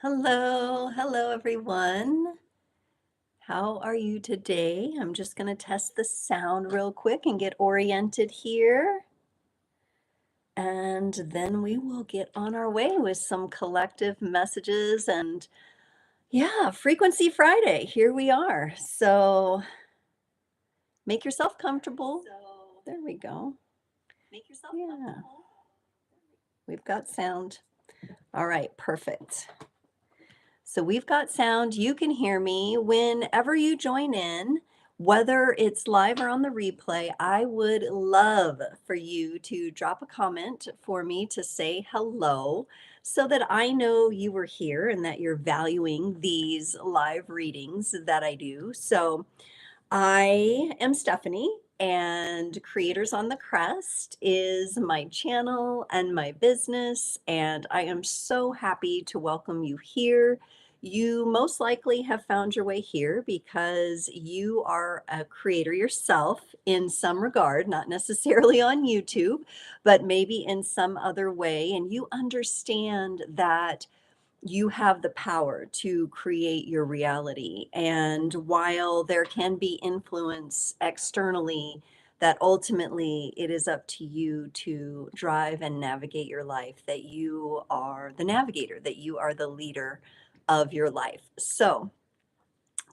Hello everyone. How are you today? I'm just going to test the sound real quick and get oriented here. And then we will get on our way with some collective messages and yeah, Frequency Friday. Here we are. So make yourself comfortable. There we go. Yeah, we've got sound. All right, perfect. So we've got sound. You can hear me whenever you join in, whether it's live or on the replay. I would love for you to drop a comment for me to say hello so that I know you were here and that you're valuing these live readings that I do. So I am Stephanie, and Creators on the Crest is my channel and my business, and I am so happy to welcome you here. You most likely have found your way here because you are a creator yourself in some regard, not necessarily on YouTube, but maybe in some other way, and you understand that you have the power to create your reality. And while there can be influence externally, that ultimately it is up to you to drive and navigate your life, that you are the navigator, that you are the leader of your life. So,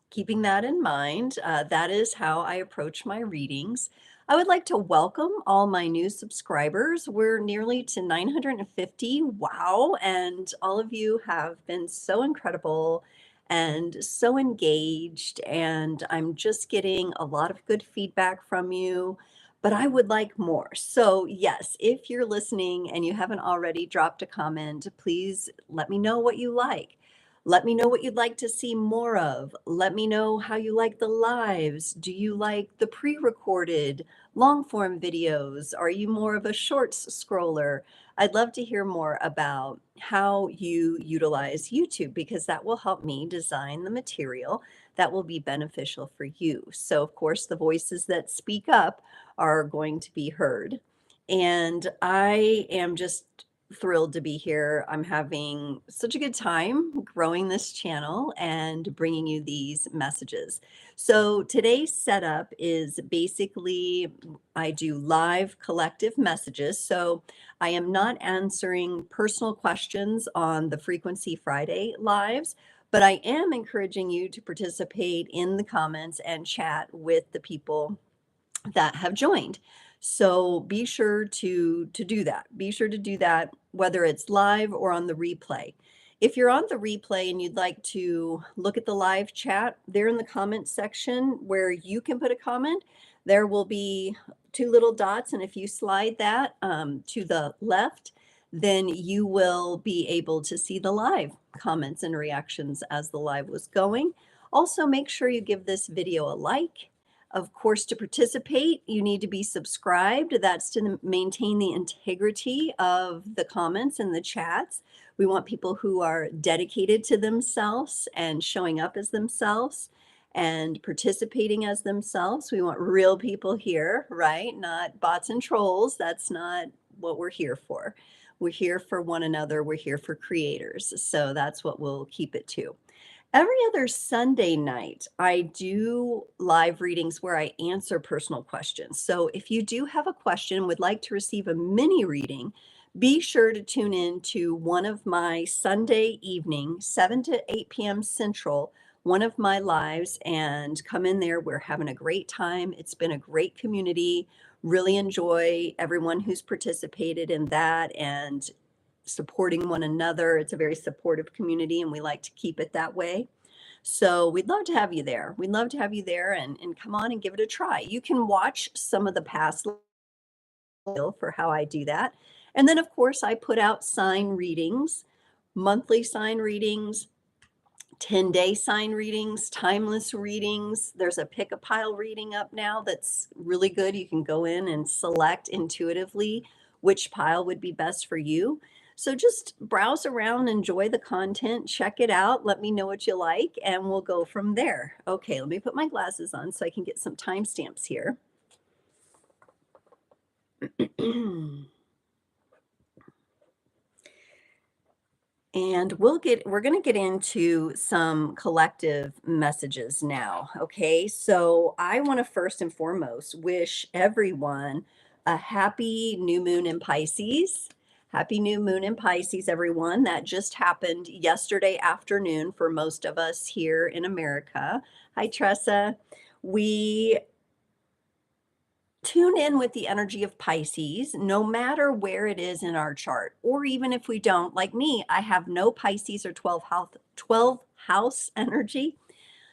keeping that in mind, that is how I approach my readings. I would like to welcome all my new subscribers. We're nearly to 950. Wow. And all of you have been so incredible and so engaged. And I'm just getting a lot of good feedback from you. But I would like more. So, yes, if you're listening and you haven't already dropped a comment, please let me know what you like. Let me know what you'd like to see more of. Let me know how you like the lives. Do you like the pre-recorded long form videos? Are you more of a shorts scroller? I'd love to hear more about how you utilize YouTube because that will help me design the material that will be beneficial for you. So, of course, the voices that speak up are going to be heard. And I am just thrilled to be here. I'm having such a good time growing this channel and bringing you these messages. So today's setup is basically I do live collective messages. So I am not answering personal questions on the Frequency Friday lives, but I am encouraging you to participate in the comments and chat with the people that have joined. So be sure to do that. Be sure to do that whether it's live or on the replay. If you're on the replay and you'd like to look at the live chat, there in the comments section where you can put a comment, there will be two little dots. And if you slide that to the left, then you will be able to see the live comments and reactions as the live was going. Also, make sure you give this video a like. Of course, to participate, you need to be subscribed. That's to maintain the integrity of the comments and the chats. We want people who are dedicated to themselves and showing up as themselves and participating as themselves. We want real people here, right? Not bots and trolls. That's not what we're here for. We're here for one another. We're here for creators. So that's what we'll keep it to. Every other Sunday night, I do live readings where I answer personal questions. So if you do have a question and would like to receive a mini reading, be sure to tune in to one of my Sunday evening, 7 to 8 p.m. Central, one of my lives, and come in there. We're having a great time. It's been a great community. Really enjoy everyone who's participated in that and supporting one another. It's a very supportive community, and we like to keep it that way. So we'd love to have you there. We'd love to have you there and come on and give it a try. You can watch some of the past for how I do that. And then, of course, I put out sign readings, monthly sign readings, 10-day sign readings, timeless readings. There's a pick a pile reading up now that's really good. You can go in and select intuitively which pile would be best for you. So just browse around, enjoy the content, check it out, let me know what you like, and we'll go from there. Okay, let me put my glasses on so I can get some timestamps here. And we're going to get into some collective messages now. Okay. So I want to first and foremost wish everyone a happy new moon in Pisces. Happy new moon in Pisces, everyone. That just happened yesterday afternoon for most of us here in America. Hi, Tressa. We tune in with the energy of Pisces, no matter where it is in our chart, or even if we don't, like me, I have no Pisces or 12 house energy.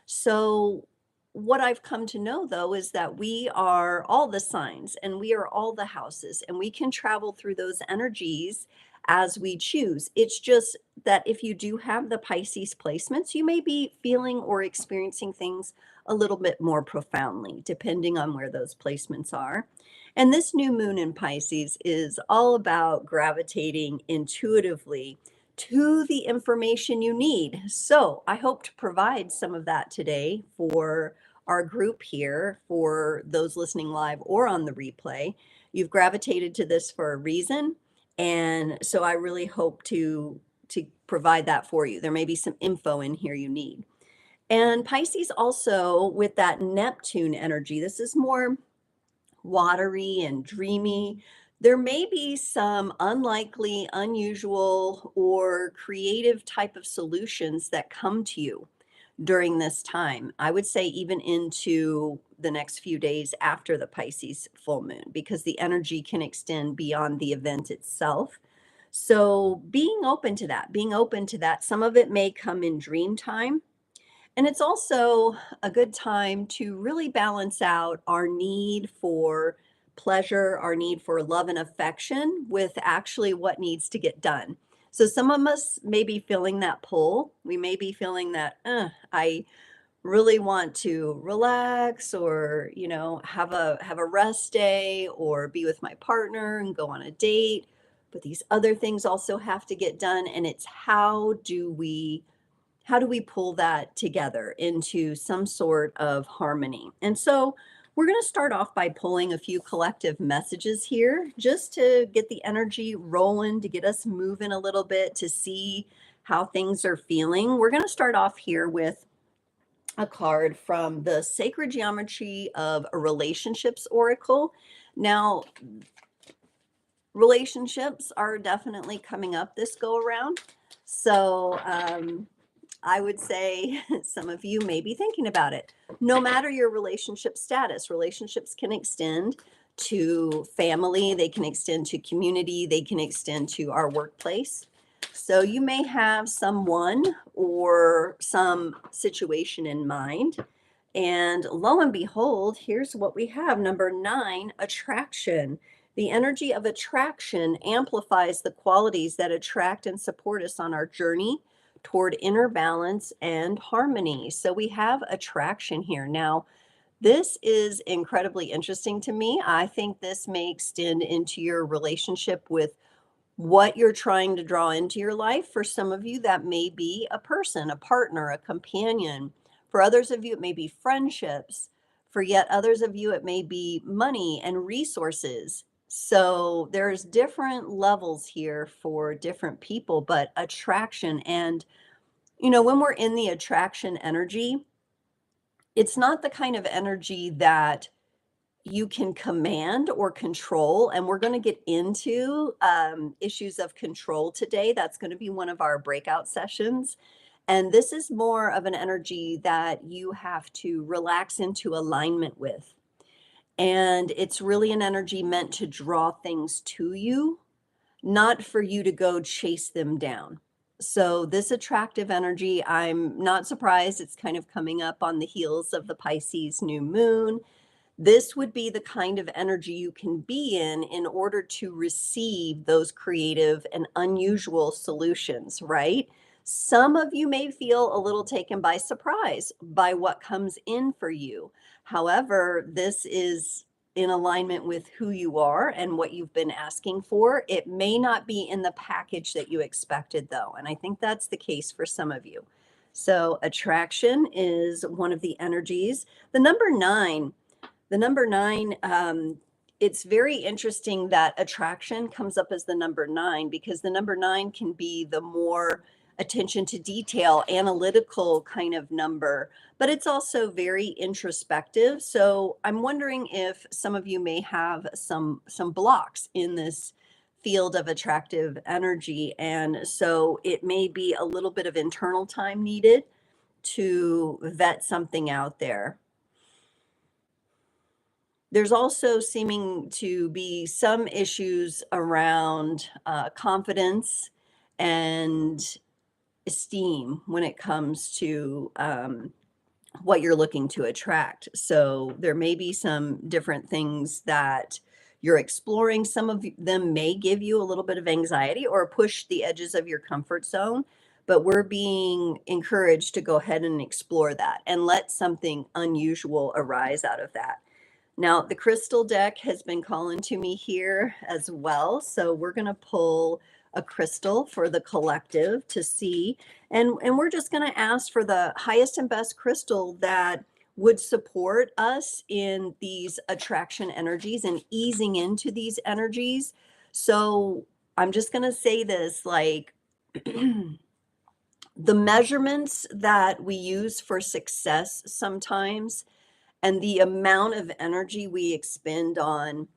So, what I've come to know though is that we are all the signs and we are all the houses, and we can travel through those energies as we choose. It's just that if you do have the Pisces placements, you may be feeling or experiencing things a little bit more profoundly, depending on where those placements are. And this new moon in Pisces is all about gravitating intuitively to the information you need. So I hope to provide some of that today for our group here, for those listening live or on the replay. You've gravitated to this for a reason. And so I really hope to provide that for you. There may be some info in here you need. And Pisces also with that Neptune energy, this is more watery and dreamy. There may be some unlikely, unusual, or creative type of solutions that come to you during this time. I would say even into the next few days after the Pisces full moon, because the energy can extend beyond the event itself. So being open to that, some of it may come in dream time. And it's also a good time to really balance out our need for pleasure, our need for love and affection with actually what needs to get done. So some of us may be feeling that pull. We may be feeling that, I really want to relax or, have a rest day or be with my partner and go on a date. But these other things also have to get done. And it's how do we pull that together into some sort of harmony? And so we're going to start off by pulling a few collective messages here just to get the energy rolling, to get us moving a little bit, to see how things are feeling. We're going to start off here with a card from the Sacred Geometry of a Relationships Oracle. Now, relationships are definitely coming up this go around. So, I would say some of you may be thinking about it. No matter your relationship status, relationships can extend to family, they can extend to community, they can extend to our workplace. So you may have someone or some situation in mind. And lo and behold, here's what we have. Number 9, attraction. The energy of attraction amplifies the qualities that attract and support us on our journey toward inner balance and harmony. So we have attraction here. Now, this is incredibly interesting to me. I think this may extend into your relationship with what you're trying to draw into your life. For some of you, that may be a person, a partner, a companion. For others of you, it may be friendships. For yet others of you, it may be money and resources. So there's different levels here for different people, but attraction. And, when we're in the attraction energy, it's not the kind of energy that you can command or control. And we're going to get into issues of control today. That's going to be one of our breakout sessions. And this is more of an energy that you have to relax into alignment with. And it's really an energy meant to draw things to you, not for you to go chase them down. So, this attractive energy, I'm not surprised it's kind of coming up on the heels of the Pisces new moon. This would be the kind of energy you can be in order to receive those creative and unusual solutions, right? Some of you may feel a little taken by surprise by what comes in for you. However, this is in alignment with who you are and what you've been asking for. It may not be in the package that you expected, though. And I think that's the case for some of you. So, attraction is one of the energies. The number nine it's very interesting that attraction comes up as the number 9, because the number 9 can be the more attention to detail, analytical kind of number, but it's also very introspective. So I'm wondering if some of you may have some blocks in this field of attractive energy, and so it may be a little bit of internal time needed to vet something out there. There's also seeming to be some issues around confidence and esteem when it comes to what you're looking to attract. So there may be some different things that you're exploring. Some of them may give you a little bit of anxiety or push the edges of your comfort zone, but we're being encouraged to go ahead and explore that and let something unusual arise out of that. Now, the crystal deck has been calling to me here as well. So we're going to pull a crystal for the collective to see. And we're just going to ask for the highest and best crystal that would support us in these attraction energies and easing into these energies. So I'm just going to say this, like, the measurements that we use for success sometimes, and the amount of energy we expend on,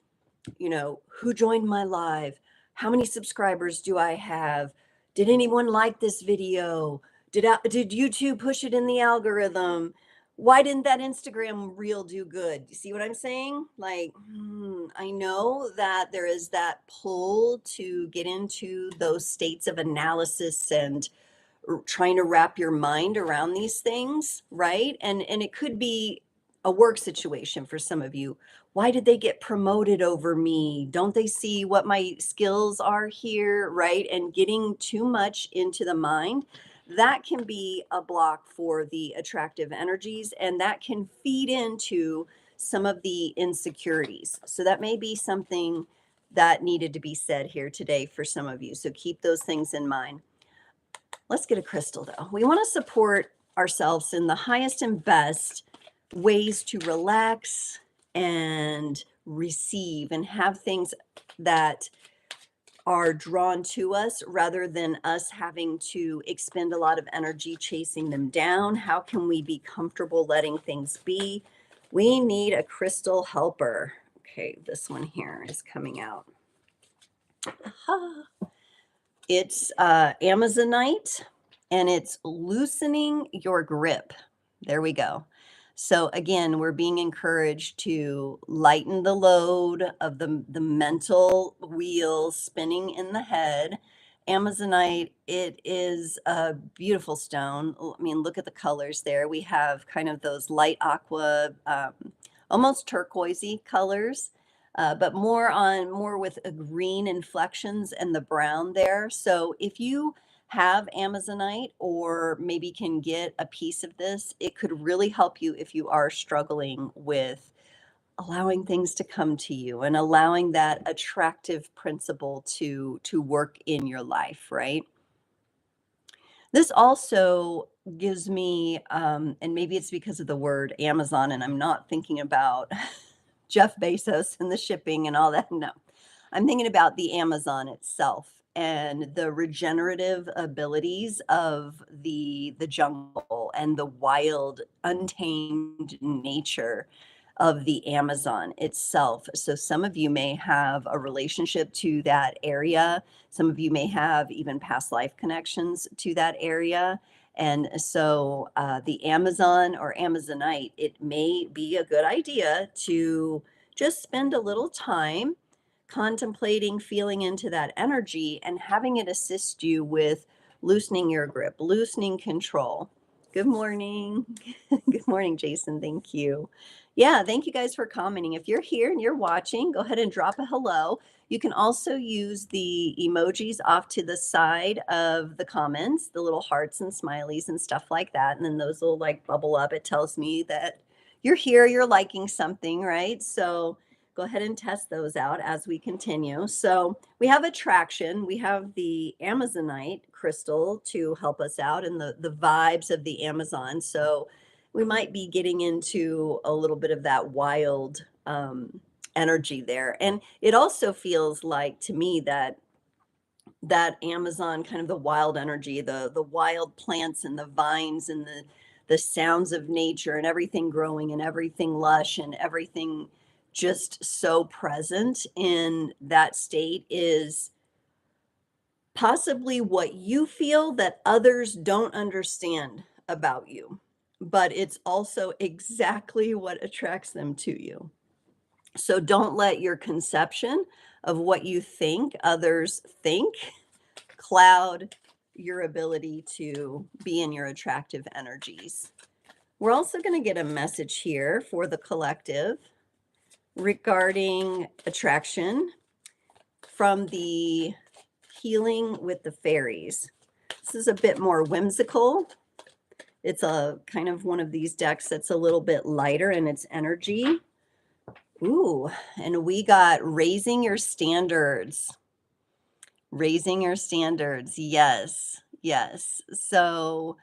who joined my live? How many subscribers do I have? Did anyone like this video? Did YouTube push it in the algorithm? Why didn't that Instagram reel do good? You see what I'm saying? Like, I know that there is that pull to get into those states of analysis and trying to wrap your mind around these things, right? And it could be a work situation for some of you. Why did they get promoted over me? Don't they see what my skills are here, right? And getting too much into the mind, that can be a block for the attractive energies, and that can feed into some of the insecurities. So that may be something that needed to be said here today for some of you. So keep those things in mind. Let's get a crystal though. We want to support ourselves in the highest and best ways to relax and receive and have things that are drawn to us rather than us having to expend a lot of energy chasing them down. How can we be comfortable letting things be? We need a crystal helper. Okay, this one here is coming out. Aha. It's Amazonite, and it's loosening your grip. There we go. So again, we're being encouraged to lighten the load of the mental wheel spinning in the head. Amazonite, it is a beautiful stone. I mean, look at the colors there. We have kind of those light aqua, almost turquoisey colors, but more with a green inflections and the brown there. So if you have Amazonite or maybe can get a piece of this, it could really help you if you are struggling with allowing things to come to you and allowing that attractive principle to work in your life, right? This also gives me, and maybe it's because of the word Amazon, and I'm not thinking about Jeff Bezos and the shipping and all that. No, I'm thinking about the Amazon itself and the regenerative abilities of the jungle and the wild, untamed nature of the Amazon itself. So some of you may have a relationship to that area. Some of you may have even past life connections to that area. And so the Amazon or Amazonite, it may be a good idea to just spend a little time contemplating, feeling into that energy, and having it assist you with loosening your grip, loosening control. Good morning. Good morning, Jason. Thank you. Yeah, thank you guys for commenting. If you're here and you're watching, go ahead and drop a hello. You can also use the emojis off to the side of the comments, the little hearts and smileys and stuff like that. And then those will like bubble up. It tells me that you're here, you're liking something, right? So go ahead and test those out as we continue. So we have attraction. We have the Amazonite crystal to help us out and the vibes of the Amazon. So we might be getting into a little bit of that wild energy there. And it also feels like to me that Amazon kind of the wild energy, the wild plants and the vines and the sounds of nature and everything growing and everything lush and everything just so present in that state is possibly what you feel that others don't understand about you, but it's also exactly what attracts them to you. So don't let your conception of what you think others think cloud your ability to be in your attractive energies. We're also going to get a message here for the collective regarding attraction from the Healing with the Fairies. This is a bit more whimsical. It's a kind of one of these decks that's a little bit lighter in its energy. Ooh, and we got Raising Your Standards. Raising your standards. Yes, yes. So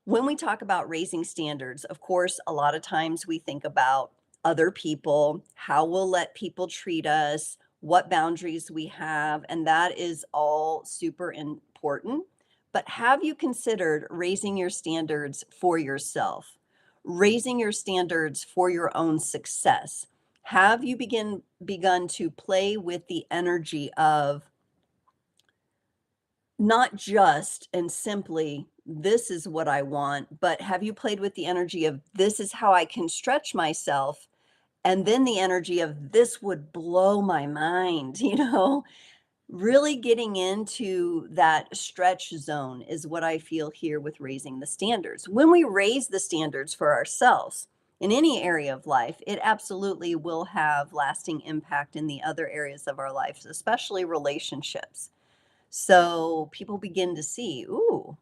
when we talk about raising standards, of course, a lot of times we think about other people, how we'll let people treat us, what boundaries we have, and that is all super important. But have you considered raising your standards for yourself? Raising your standards for your own success? Have you begun to play with the energy of not just and simply, this is what I want, but have you played with the energy of this is how I can stretch myself? And then the energy of this would blow my mind, really getting into that stretch zone is what I feel here with raising the standards. When we raise the standards for ourselves in any area of life, it absolutely will have lasting impact in the other areas of our lives, especially relationships. So people begin to see, ooh,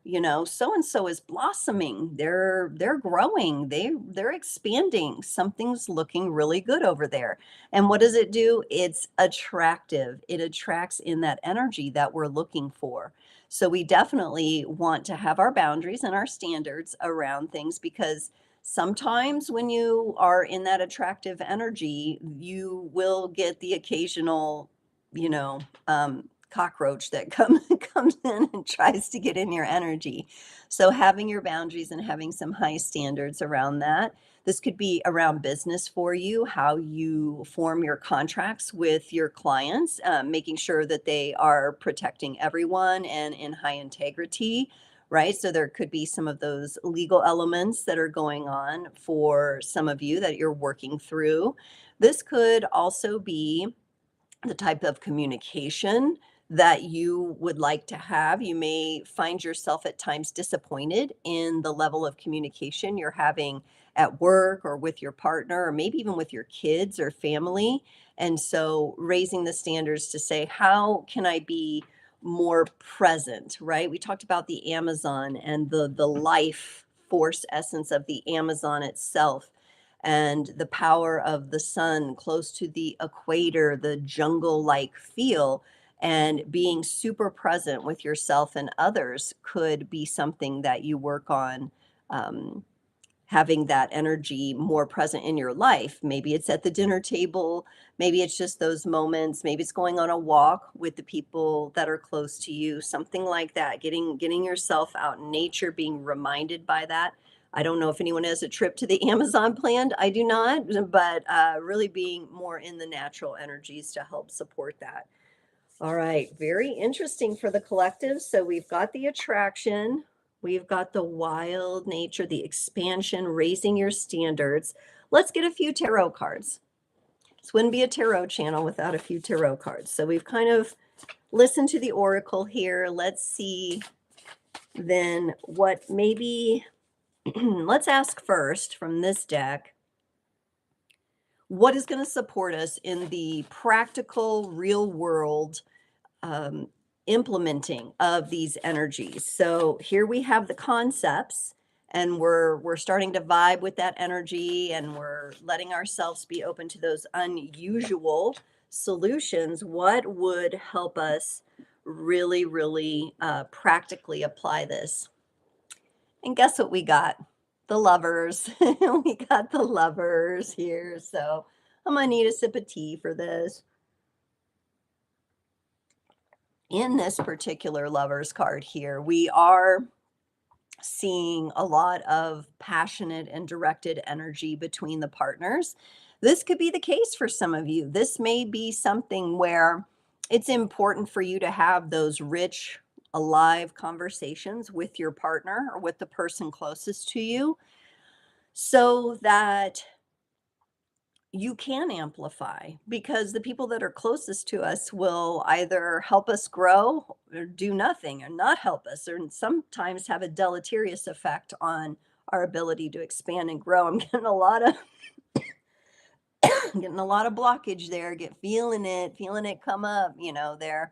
so and so is blossoming. They're growing. They're expanding. Something's looking really good over there. And what does it do? It's attractive. It attracts in that energy that we're looking for. So we definitely want to have our boundaries and our standards around things because sometimes when you are in that attractive energy, you will get the occasional, you know, cockroach that comes in and tries to get in your energy. So having your boundaries and having some high standards around that. This could be around business for you, how you form your contracts with your clients, making sure that they are protecting everyone and in high integrity, right? So there could be some of those legal elements that are going on for some of you that you're working through. This could also be the type of communication that you would like to have. You may find yourself at times disappointed in the level of communication you're having at work or with your partner, or maybe even with your kids or family. And so raising the standards to say, how can I be more present, right? We talked about the Amazon and the life force essence of the Amazon itself and the power of the sun close to the equator, the jungle like feel, and being super present with yourself and others could be something that you work on. Having that energy more present in your life. Maybe it's at the dinner table, maybe it's just those moments, maybe it's going on a walk with the people that are close to you, something like that. Getting yourself out in nature, being reminded by that. I don't know if anyone has a trip to the Amazon planned. I do not, but really being more in the natural energies to help support that. All right, very interesting for the collective. So we've got the attraction, we've got the wild nature, the expansion, raising your standards. Let's get a few tarot cards. This wouldn't be a tarot channel without a few tarot cards. So we've kind of listened to the oracle here. Let's see then what maybe, let's ask first from this deck, what is going to support us in the practical, real world um, implementing of these energies. So here we have the concepts, and we're starting to vibe with that energy, and we're letting ourselves be open to those unusual solutions. What would help us really, really practically apply this? And guess what we got? The lovers. We got the lovers here. So I'm gonna need a sip of tea for this. In this particular Lovers card here, we are seeing a lot of passionate and directed energy between the partners. This could be the case for some of you. This may be something where it's important for you to have those rich, alive conversations with your partner or with the person closest to you so that you can amplify, because the people that are closest to us will either help us grow or do nothing or not help us, or sometimes have a deleterious effect on our ability to expand and grow. I'm getting a lot of getting a lot of blockage there. Get feeling it come up, there.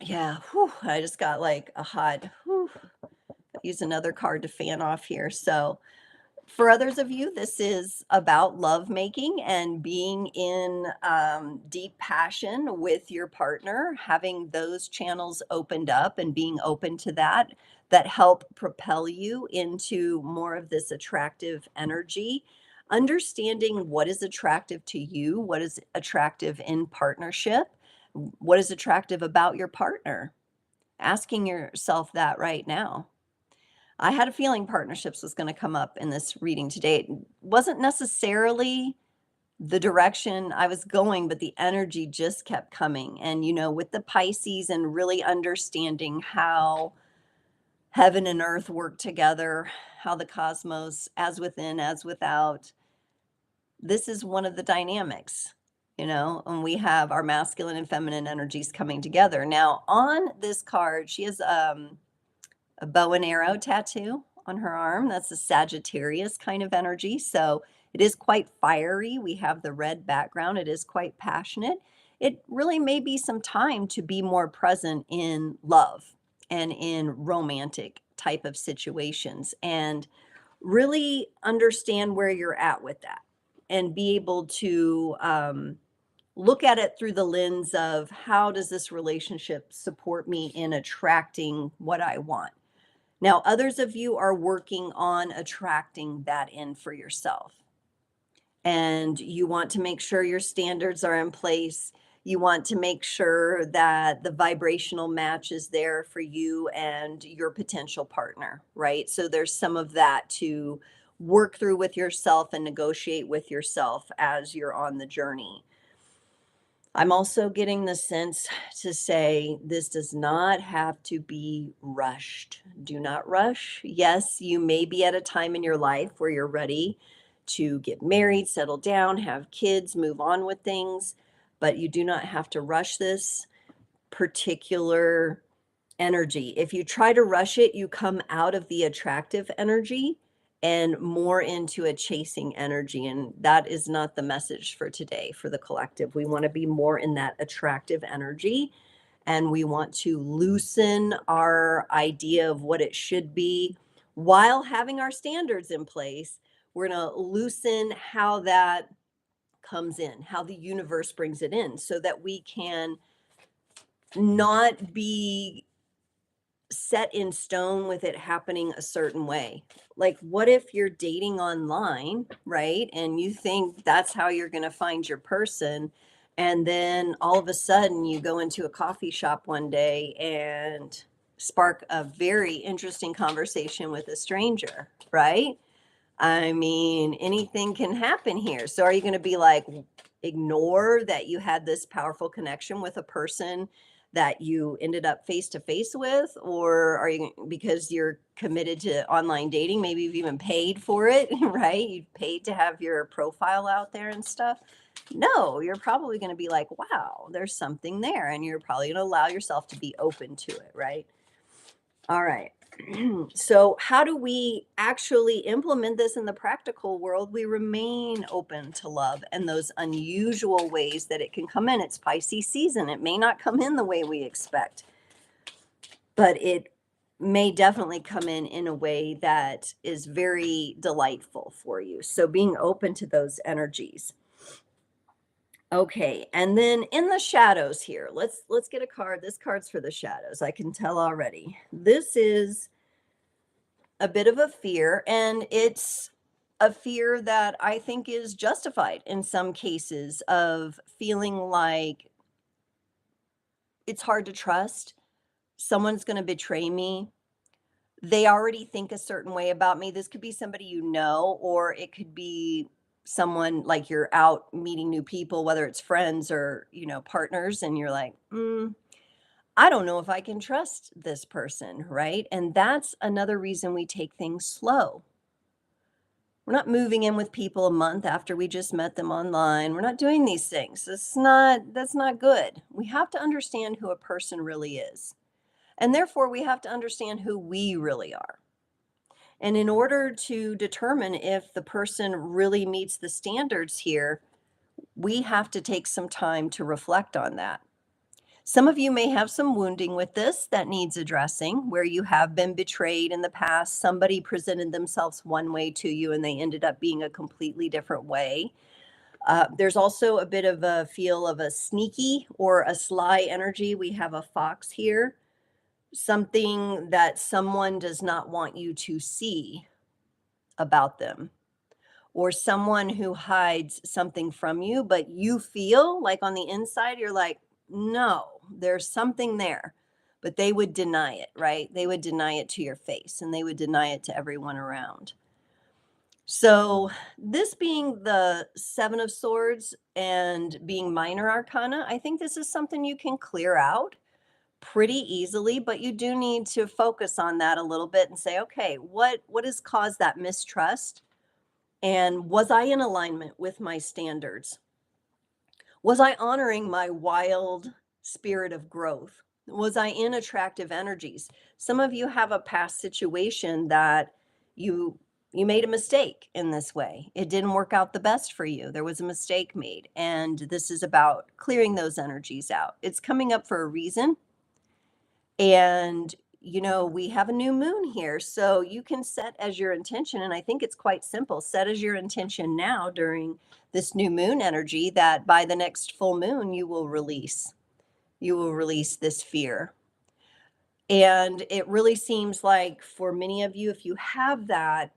Yeah, whew, I just got like a hot whew, use another card to fan off here. So for others of you, this is about love making and being in deep passion with your partner, having those channels opened up and being open to that help propel you into more of this attractive energy. Understanding what is attractive to you, what is attractive in partnership, what is attractive about your partner. Asking yourself that right now. I had a feeling partnerships was going to come up in this reading today. It wasn't necessarily the direction I was going, but the energy just kept coming. And, with the Pisces and really understanding how heaven and earth work together, how the cosmos, as within, as without, this is one of the dynamics, and we have our masculine and feminine energies coming together. Now, on this card, she has a bow and arrow tattoo on her arm. That's a Sagittarius kind of energy. So it is quite fiery. We have the red background. It is quite passionate. It really may be some time to be more present in love and in romantic type of situations, and really understand where you're at with that and be able to look at it through the lens of, how does this relationship support me in attracting what I want? Now, others of you are working on attracting that in for yourself. And you want to make sure your standards are in place. You want to make sure that the vibrational match is there for you and your potential partner, right? So there's some of that to work through with yourself and negotiate with yourself as you're on the journey. I'm also getting the sense to say this does not have to be rushed. Do not rush. Yes, you may be at a time in your life where you're ready to get married, settle down, have kids, move on with things, but you do not have to rush this particular energy. If you try to rush it, you come out of the attractive energy and more into a chasing energy. And that is not the message for today for the collective. We want to be more in that attractive energy, and we want to loosen our idea of what it should be while having our standards in place. We're going to loosen how that comes in, how the universe brings it in, so that we can not be set in stone with it happening a certain way. Like, what if you're dating online, right? And you think that's how you're going to find your person. And then all of a sudden you go into a coffee shop one day and spark a very interesting conversation with a stranger, right? I mean, anything can happen here. So are you going to be like, ignore that you had this powerful connection with a person that you ended up face to face with? Or are you, because you're committed to online dating, maybe you've even paid for it, right? You paid to have your profile out there and stuff. No, you're probably going to be like, wow, there's something there. And you're probably going to allow yourself to be open to it, right? All right. So, how do we actually implement this in the practical world? We remain open to love and those unusual ways that it can come in. It's Pisces season. It may not come in the way we expect, but it may definitely come in a way that is very delightful for you. So, being open to those energies. Okay, and then in the shadows here, let's get a card. This card's for the shadows. I can tell already. This is a bit of a fear, and it's a fear that I think is justified in some cases of feeling like it's hard to trust. Someone's going to betray me. They already think a certain way about me. This could be somebody you know, or it could be someone like you're out meeting new people, whether it's friends or, partners, and you're like, I don't know if I can trust this person, right? And that's another reason we take things slow. We're not moving in with people a month after we just met them online. We're not doing these things. That's not good. We have to understand who a person really is. And therefore, we have to understand who we really are. And in order to determine if the person really meets the standards here, we have to take some time to reflect on that. Some of you may have some wounding with this that needs addressing, where you have been betrayed in the past. Somebody presented themselves one way to you and they ended up being a completely different way. There's also a bit of a feel of a sneaky or a sly energy. We have a fox here, something that someone does not want you to see about them, or someone who hides something from you, but you feel like on the inside, you're like, no, there's something there. But they would deny it, right? They would deny it to your face and they would deny it to everyone around. So, this being the Seven of Swords and being minor arcana, I think this is something you can clear out pretty easily, but you do need to focus on that a little bit and say, okay, what has caused that mistrust? And was I in alignment with my standards? Was I honoring my wild spirit of growth? Was I in attractive energies? Some of you have a past situation that you you made a mistake in this way. It didn't work out the best for you. There was a mistake made, and this is about clearing those energies out. It's coming up for a reason. And, we have a new moon here. So you can set as your intention. And I think it's quite simple. Set as your intention now during this new moon energy that by the next full moon, you will release. You will release this fear. And it really seems like for many of you, if you have that,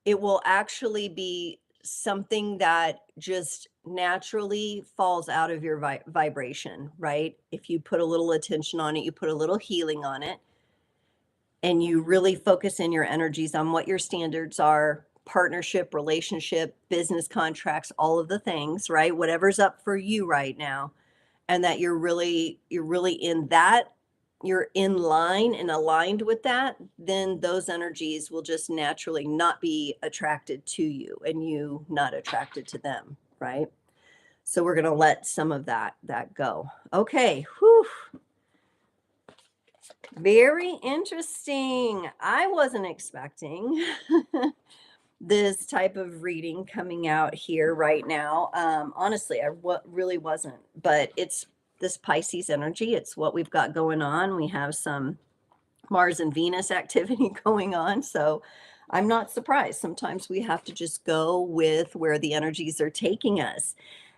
it will actually be something that just naturally falls out of your vibration, right? If you put a little attention on it, you put a little healing on it, and you really focus in your energies on what your standards are, partnership, relationship, business contracts, all of the things, right? Whatever's up for you right now, and that you're really in that, you're in line and aligned with that, then those energies will just naturally not be attracted to you and you not attracted to them, right? So we're going to let some of that go. Okay, whew. Very interesting. I wasn't expecting this type of reading coming out here right now. Honestly, really wasn't, but it's this Pisces energy. It's what we've got going on. We have some Mars and Venus activity going on. So I'm not surprised. Sometimes we have to just go with where the energies are taking us.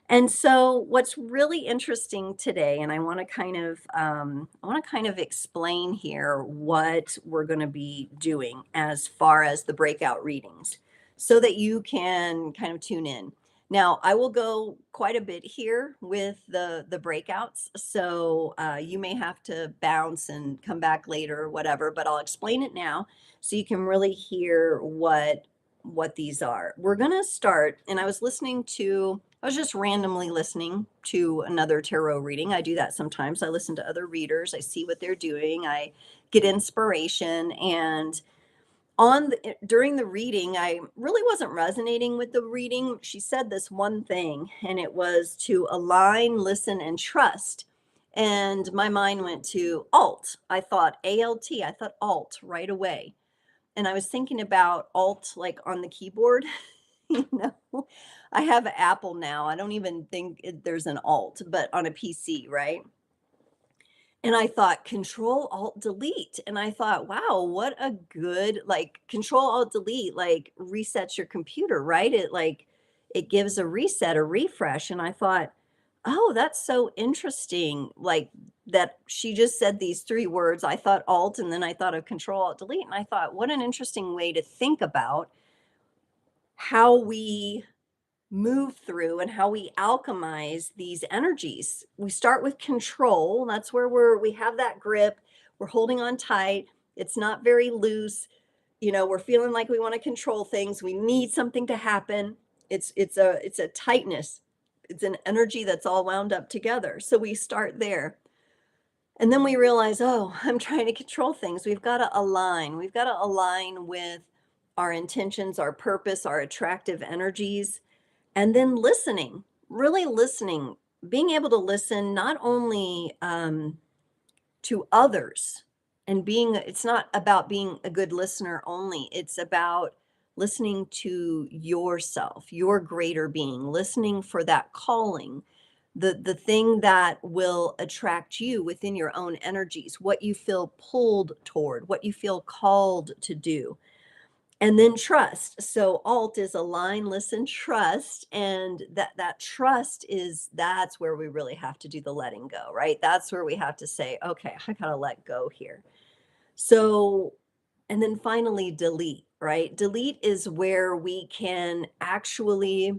And so what's really interesting today, and I want to kind of explain here what we're going to be doing as far as the breakout readings so that you can kind of tune in. Now, I will go quite a bit here with the breakouts, so you may have to bounce and come back later or whatever, but I'll explain it now so you can really hear what these are. We're going to start, and I was just randomly listening to another tarot reading. I do that sometimes. I listen to other readers. I see what they're doing. I get inspiration, and during the reading, I really wasn't resonating with the reading. She said this one thing, and it was to align, listen, and trust. And my mind went to alt. I thought ALT. I thought alt right away. And I was thinking about alt like on the keyboard. you know, I have Apple now. I don't even think there's an alt, but on a PC, right? And I thought control alt delete. And I thought, wow, what a good like control alt delete like resets your computer, right? It gives a reset, a refresh. And I thought, oh, that's so interesting. Like that she just said these three words. I thought alt, and then I thought of control alt delete. And I thought, what an interesting way to think about how we move through and how we alchemize these energies. We start with control. That's where we have that grip. We're holding on tight. It's not very loose. We're feeling like we want to control things. We need something to happen. It's a tightness. It's an energy that's all wound up together. So we start there. And then we realize, oh, I'm trying to control things. We've got to align. We've got to align with our intentions, our purpose, our attractive energies, and then listening, really listening, being able to listen not only to others and it's not about being a good listener only, it's about listening to yourself, your greater being, listening for that calling, the thing that will attract you within your own energies, what you feel pulled toward, what you feel called to do. And then trust. So alt is align, listen, trust. And that trust that's where we really have to do the letting go, right? That's where we have to say, okay, I gotta let go here. So, and then finally delete, right? Delete is where we can actually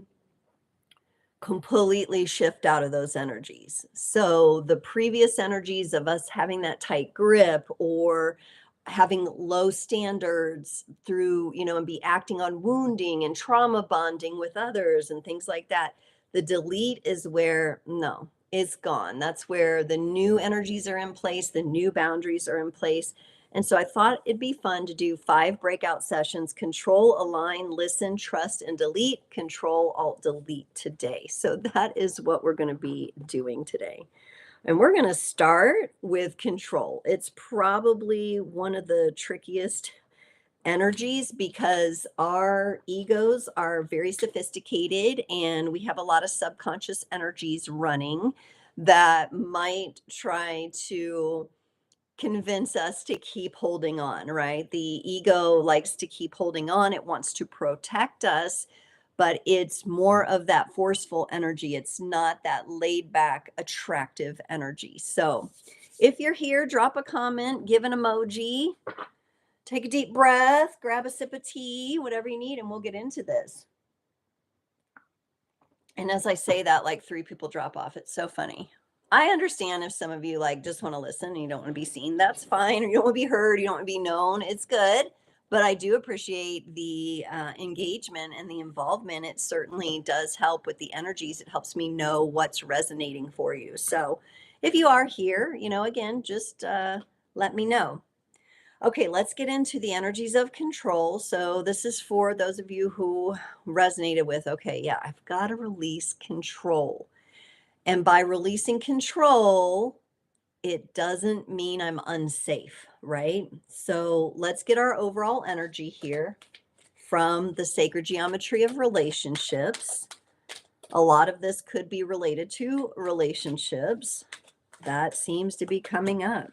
completely shift out of those energies. So the previous energies of us having that tight grip or having low standards through, and be acting on wounding and trauma bonding with others and things like that. The delete is where, no, it's gone. That's where the new energies are in place, the new boundaries are in place. And so I thought it'd be fun to do 5 breakout sessions: control, align, listen, trust, and delete. Control, alt, delete today. So that is what we're going to be doing today. And we're going to start with control. It's probably one of the trickiest energies because our egos are very sophisticated and we have a lot of subconscious energies running that might try to convince us to keep holding on, right? The ego likes to keep holding on. It wants to protect us, but it's more of that forceful energy. It's not that laid back, attractive energy. So if you're here, drop a comment, give an emoji, take a deep breath, grab a sip of tea, whatever you need, and we'll get into this. And as I say that, like 3 people drop off. It's so funny. I understand if some of you like just want to listen and you don't want to be seen. That's fine. Or you don't want to be heard. You don't want to be known. It's good. But I do appreciate the engagement and the involvement. It certainly does help with the energies. It helps me know what's resonating for you. So if you are here, again, just let me know. Okay, let's get into the energies of control. So this is for those of you who resonated with, okay, yeah, I've got to release control. And by releasing control, it doesn't mean I'm unsafe, right? So let's get our overall energy here from the sacred geometry of relationships. A lot of this could be related to relationships. That seems to be coming up.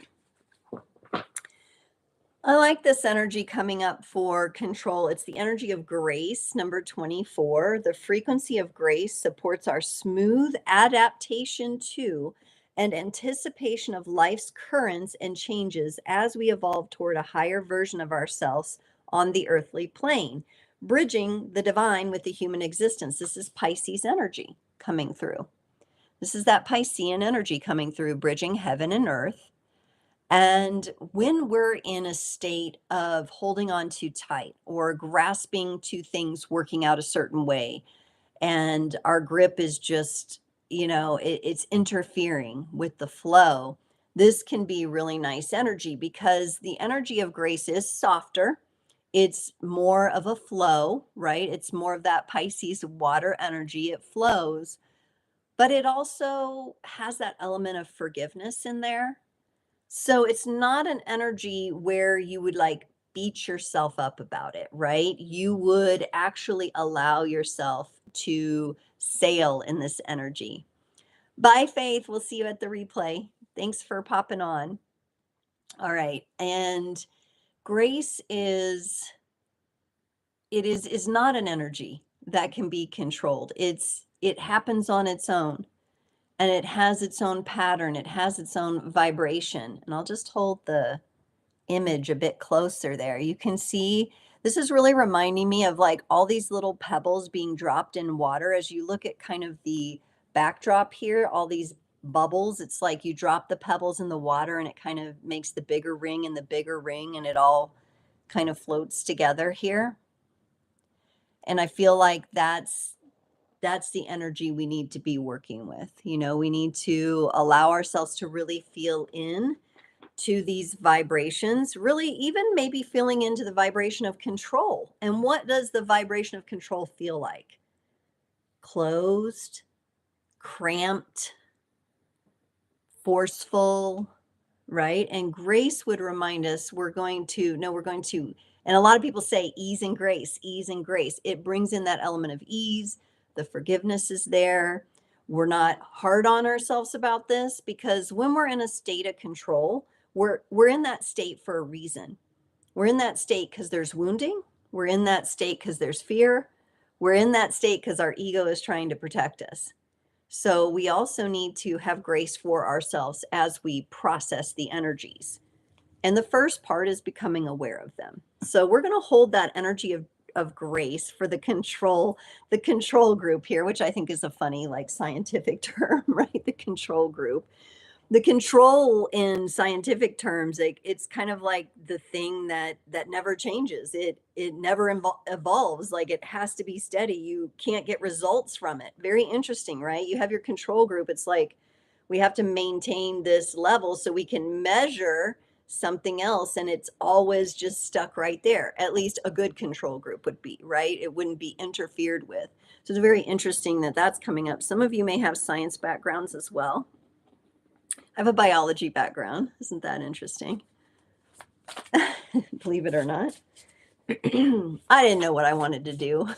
I like this energy coming up for control. It's the energy of grace, number 24. The frequency of grace supports our smooth adaptation to and anticipation of life's currents and changes as we evolve toward a higher version of ourselves on the earthly plane, bridging the divine with the human existence. This is Pisces energy coming through. This is that Piscean energy coming through, bridging heaven and earth. And when we're in a state of holding on too tight or grasping to things working out a certain way, and our grip is just, it's interfering with the flow, this can be really nice energy because the energy of grace is softer. It's more of a flow, right? It's more of that Pisces water energy. It flows, but it also has that element of forgiveness in there. So it's not an energy where you would like beat yourself up about it, right? You would actually allow yourself to sail in this energy. Bye, Faith. We'll see you at the replay. Thanks for popping on. All right. And grace is not an energy that can be controlled. It happens on its own. And it has its own pattern. It has its own vibration. And I'll just hold the image a bit closer there, you can see this is really reminding me of like all these little pebbles being dropped in water. As you look at kind of the backdrop here, all these bubbles, it's like you drop the pebbles in the water and it kind of makes the bigger ring and the bigger ring, and it all kind of floats together here. And I feel like that's the energy we need to be working with. You know, we need to allow ourselves to really feel in to these vibrations, really even maybe feeling into the vibration of control. And what does the vibration of control feel like? Closed, cramped, forceful, right? And grace would remind us we're going to, no, we're going to, and a lot of people say ease and grace, ease and grace. It brings in that element of ease. The forgiveness is there. We're not hard on ourselves about this, because when we're in a state of control, we're in that state for a reason. We're in that state because there's wounding. We're in that state because there's fear. We're in that state because our ego is trying to protect us. So we also need to have grace for ourselves as we process the energies. And the first part is becoming aware of them. So we're going to hold that energy of grace for the control group here, which I think is a funny, like, scientific term, right? The control group. The control in scientific terms, it's kind of like the thing that never changes. It never evolves. Like, it has to be steady. You can't get results from it. Very interesting, right? You have your control group. It's like we have to maintain this level so we can measure something else, and it's always just stuck right there. At least a good control group would be, right? It wouldn't be interfered with. So it's very interesting that that's coming up. Some of you may have science backgrounds as well. I have a biology background. Isn't that interesting? Believe it or not. I didn't know what I wanted to do.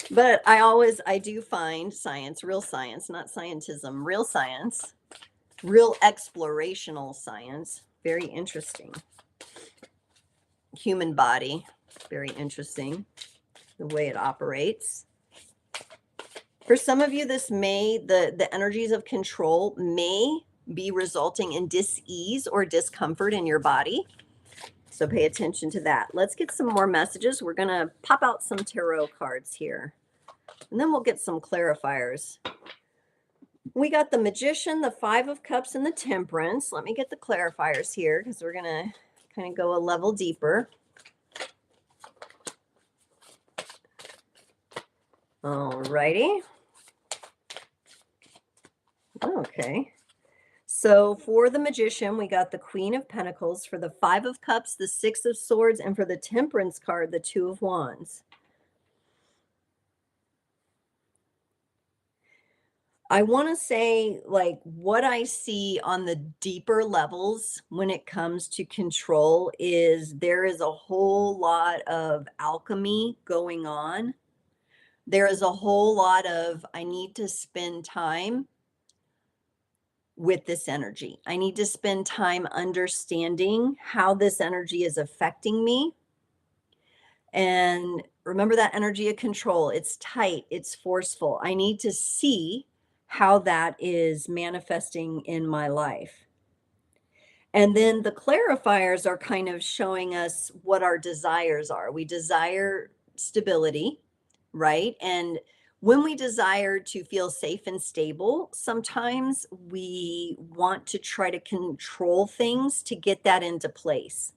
But I do find science, real science, not scientism, real science, real explorational science, very interesting. Human body, very interesting, the way it operates. For some of you, this may, the energies of control may be resulting in dis-ease or discomfort in your body. So pay attention to that. Let's get some more messages. We're going to pop out some tarot cards here, and then we'll get some clarifiers. We got the Magician, the Five of Cups, and the Temperance. Let me get the clarifiers here, because we're going to kind of go a level deeper. All righty. Okay. So for the Magician, we got the Queen of Pentacles. For the Five of Cups, the Six of Swords. And for the Temperance card, the Two of Wands. I want to say, like, what I see on the deeper levels when it comes to control is there is a whole lot of alchemy going on. There is a whole lot of, I need to spend time with this energy. I need to spend time understanding how this energy is affecting me. And remember that energy of control. It's tight, it's forceful. I need to see how that is manifesting in my life. And then the clarifiers are kind of showing us what our desires are. We desire stability, right? And when we desire to feel safe and stable, sometimes we want to try to control things to get that into place.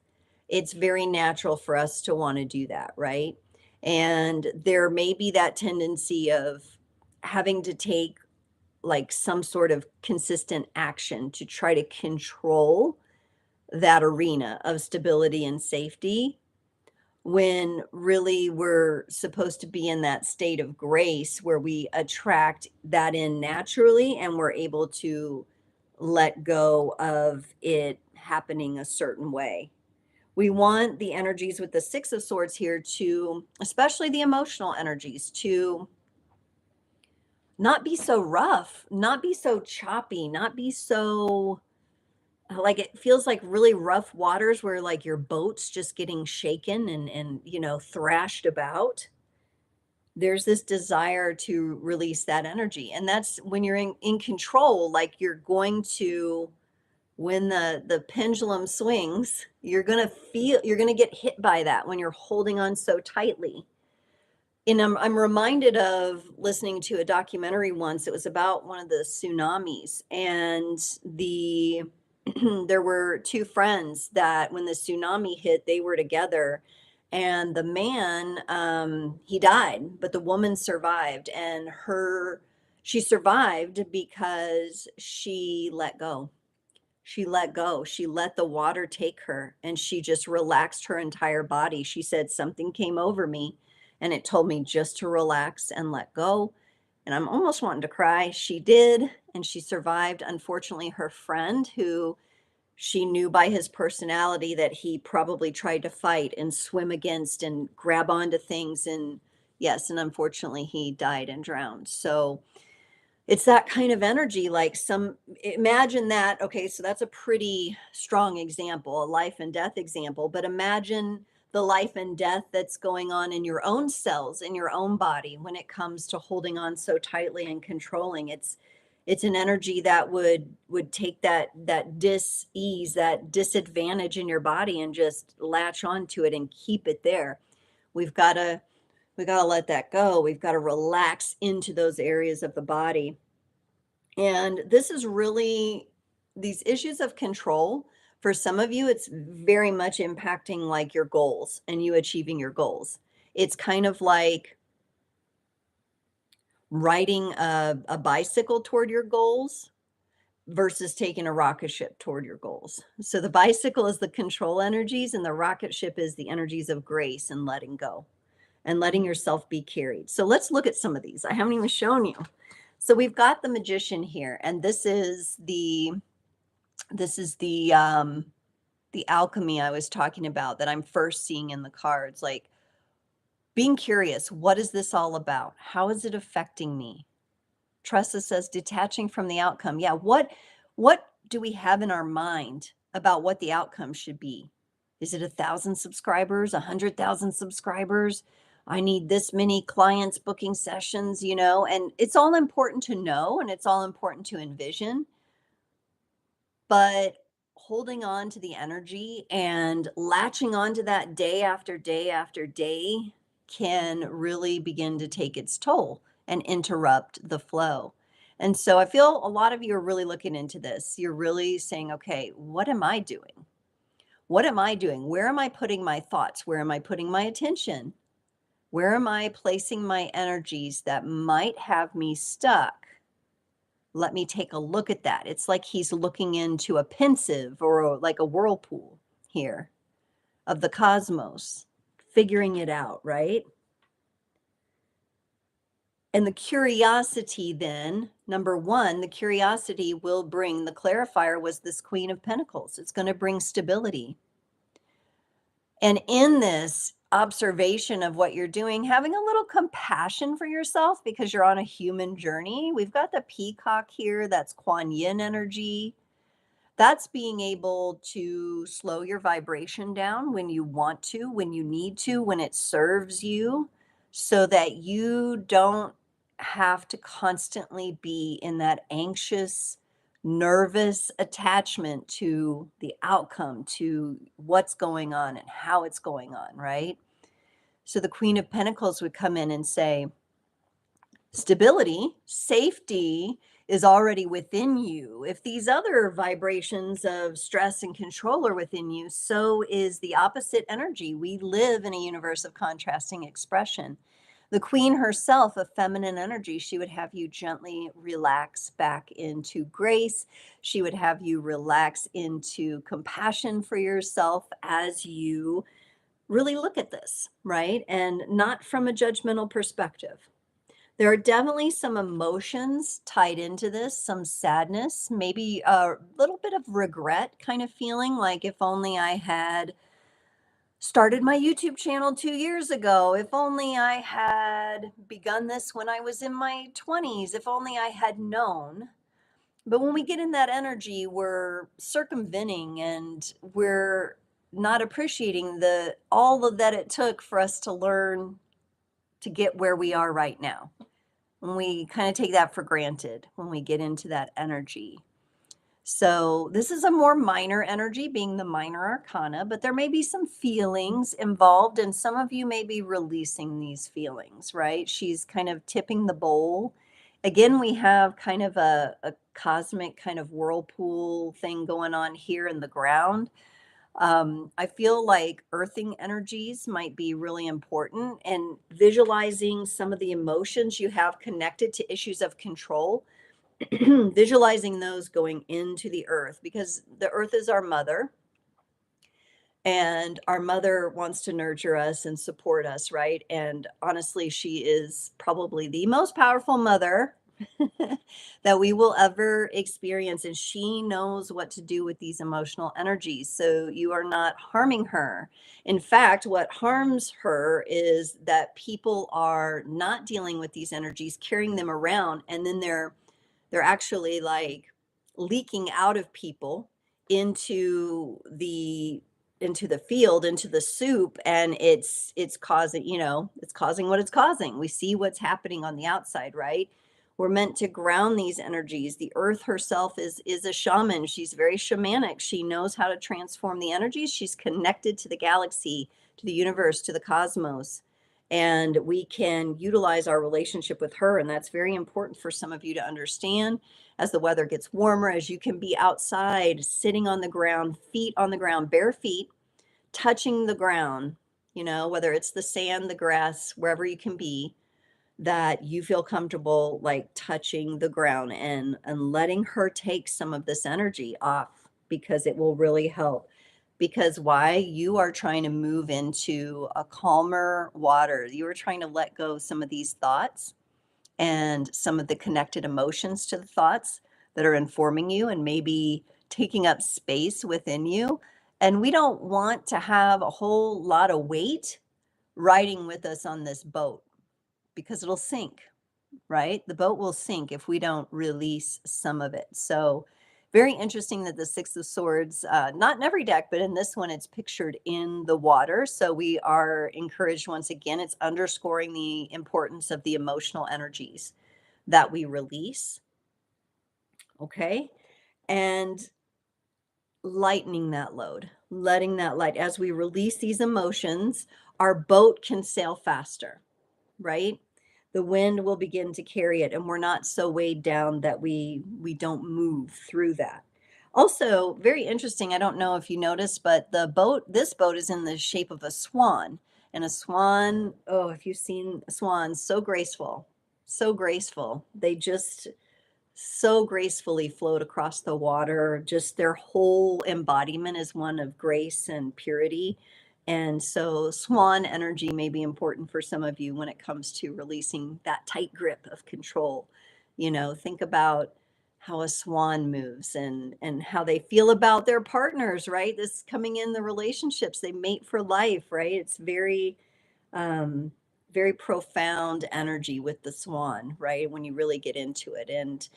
It's very natural for us to want to do that, right? And there may be that tendency of having to take like some sort of consistent action to try to control that arena of stability and safety, when really we're supposed to be in that state of grace where we attract that in naturally, and we're able to let go of it happening a certain way. We want the energies with the Six of Swords here to, especially the emotional energies, to not be so rough, not be so choppy, not be so, like, it feels like really rough waters where like your boat's just getting shaken and you know, thrashed about. There's this desire to release that energy. And that's when you're in control, like you're going to when the pendulum swings, you're going to get hit by that when you're holding on so tightly. And I'm reminded of listening to a documentary once. It was about one of the tsunamis, and there were two friends that when the tsunami hit, they were together, and the man, he died, but the woman survived, and she survived because she let go. She let go. She let the water take her, and she just relaxed her entire body. She said, "Something came over me and it told me just to relax and let go." And I'm almost wanting to cry. She did, and she survived. Unfortunately, her friend, who she knew by his personality that he probably tried to fight and swim against and grab onto things. And yes, and unfortunately, he died and drowned. So, it's that kind of energy, like imagine that. Okay, so that's a pretty strong example, a life and death example, but imagine the life and death that's going on in your own cells, in your own body when it comes to holding on so tightly and controlling. It's an energy that would take that dis-ease, that disadvantage in your body and just latch onto it and keep it there. We've got to we got to let that go. We've got to relax into those areas of the body. And this is really these issues of control. For some of you, it's very much impacting like your goals and you achieving your goals. It's kind of like riding a bicycle toward your goals versus taking a rocket ship toward your goals. So the bicycle is the control energies, and the rocket ship is the energies of grace and letting go and letting yourself be carried. So let's look at some of these. I haven't even shown you. So we've got the Magician here, and this is the alchemy I was talking about that I'm first seeing in the cards. Like being curious, what is this all about? How is it affecting me? Tressa says detaching from the outcome. Yeah, what do we have in our mind about what the outcome should be? Is it 1,000 subscribers, 100,000 subscribers? I need this many clients booking sessions, and it's all important to know and it's all important to envision. But holding on to the energy and latching onto that day after day after day can really begin to take its toll and interrupt the flow. And so I feel a lot of you are really looking into this. You're really saying, okay, what am I doing? What am I doing? Where am I putting my thoughts? Where am I putting my attention? Where am I placing my energies that might have me stuck? Let me take a look at that. It's like he's looking into a pensive or like a whirlpool here of the cosmos, figuring it out, right? And the curiosity then, number one, the curiosity will bring, the clarifier was this Queen of Pentacles. It's going to bring stability. And in this observation of what you're doing, having a little compassion for yourself because you're on a human journey. We've got the peacock here. That's Kuan Yin energy. That's being able to slow your vibration down when you want to, when you need to, when it serves you, so that you don't have to constantly be in that anxious, nervous attachment to the outcome, to what's going on and how it's going on, right? So the Queen of Pentacles would come in and say, stability, safety is already within you. If these other vibrations of stress and control are within you, so is the opposite energy. We live in a universe of contrasting expression. The Queen herself, a feminine energy, she would have you gently relax back into grace. She would have you relax into compassion for yourself as you really look at this, right? And not from a judgmental perspective. There are definitely some emotions tied into this, some sadness, maybe a little bit of regret kind of feeling, like if only I had started my YouTube channel 2 years ago, if only I had begun this when I was in my 20s, if only I had known. But when we get in that energy, we're circumventing and we're not appreciating all of that it took for us to learn to get where we are right now. When we kind of take that for granted when we get into that energy. So this is a more minor energy, being the minor arcana, but there may be some feelings involved, and some of you may be releasing these feelings, right? She's kind of tipping the bowl. Again, we have kind of a cosmic kind of whirlpool thing going on here in the ground. I feel like earthing energies might be really important, and visualizing some of the emotions you have connected to issues of control, visualizing those going into the earth, because the earth is our mother, and our mother wants to nurture us and support us, right? And honestly, she is probably the most powerful mother that we will ever experience. And she knows what to do with these emotional energies. So you are not harming her. In fact, what harms her is that people are not dealing with these energies, carrying them around, and then they're actually like leaking out of people into the field, into the soup, and it's causing, it's causing what it's causing. We see what's happening on the outside, right? We're meant to ground these energies. The earth herself is a shaman. She's very shamanic. She knows how to transform the energies. She's connected to the galaxy, to the universe, to the cosmos, and we can utilize our relationship with her. And that's very important for some of you to understand. As the weather gets warmer, as you can be outside, sitting on the ground, feet on the ground, bare feet, touching the ground, whether it's the sand, the grass, wherever you can be, that you feel comfortable like touching the ground and letting her take some of this energy off, because it will really help. Because why? You are trying to move into a calmer water. You are trying to let go of some of these thoughts and some of the connected emotions to the thoughts that are informing you and maybe taking up space within you. And we don't want to have a whole lot of weight riding with us on this boat, because it'll sink, right? The boat will sink if we don't release some of it. So, very interesting that the Six of Swords, not in every deck, but in this one, it's pictured in the water. So, we are encouraged once again, it's underscoring the importance of the emotional energies that we release. Okay. And lightening that load, letting that light, as we release these emotions, our boat can sail faster, right? The wind will begin to carry it, and we're not so weighed down that we don't move through that. Also, very interesting, I don't know if you noticed, but this boat is in the shape of a swan. And a swan, oh, if you've seen swans, so graceful, so graceful. They just so gracefully float across the water. Just their whole embodiment is one of grace and purity. And so, swan energy may be important for some of you when it comes to releasing that tight grip of control. Think about how a swan moves and how they feel about their partners, right? This coming in the relationships, they mate for life, right? It's um, very profound energy with the swan, right? When you really get into it. And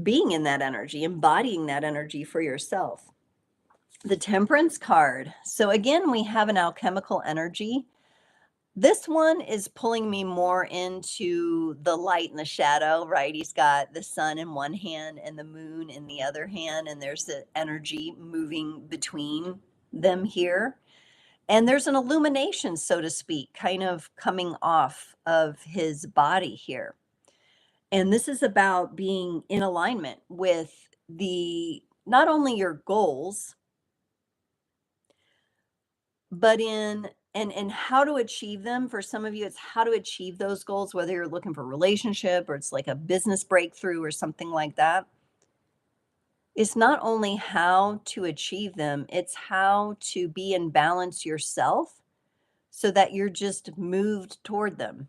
being in that energy, embodying that energy for yourself. The Temperance card. So again, we have an alchemical energy. This one is pulling me more into the light and the shadow, right? He's got the sun in one hand and the moon in the other hand, and there's the energy moving between them here. And there's an illumination, so to speak, kind of coming off of his body here. And this is about being in alignment with the not only your goals, but in and how to achieve them. For some of you, it's how to achieve those goals, whether you're looking for a relationship or it's like a business breakthrough or something like that. It's not only how to achieve them, it's how to be in balance yourself so that you're just moved toward them.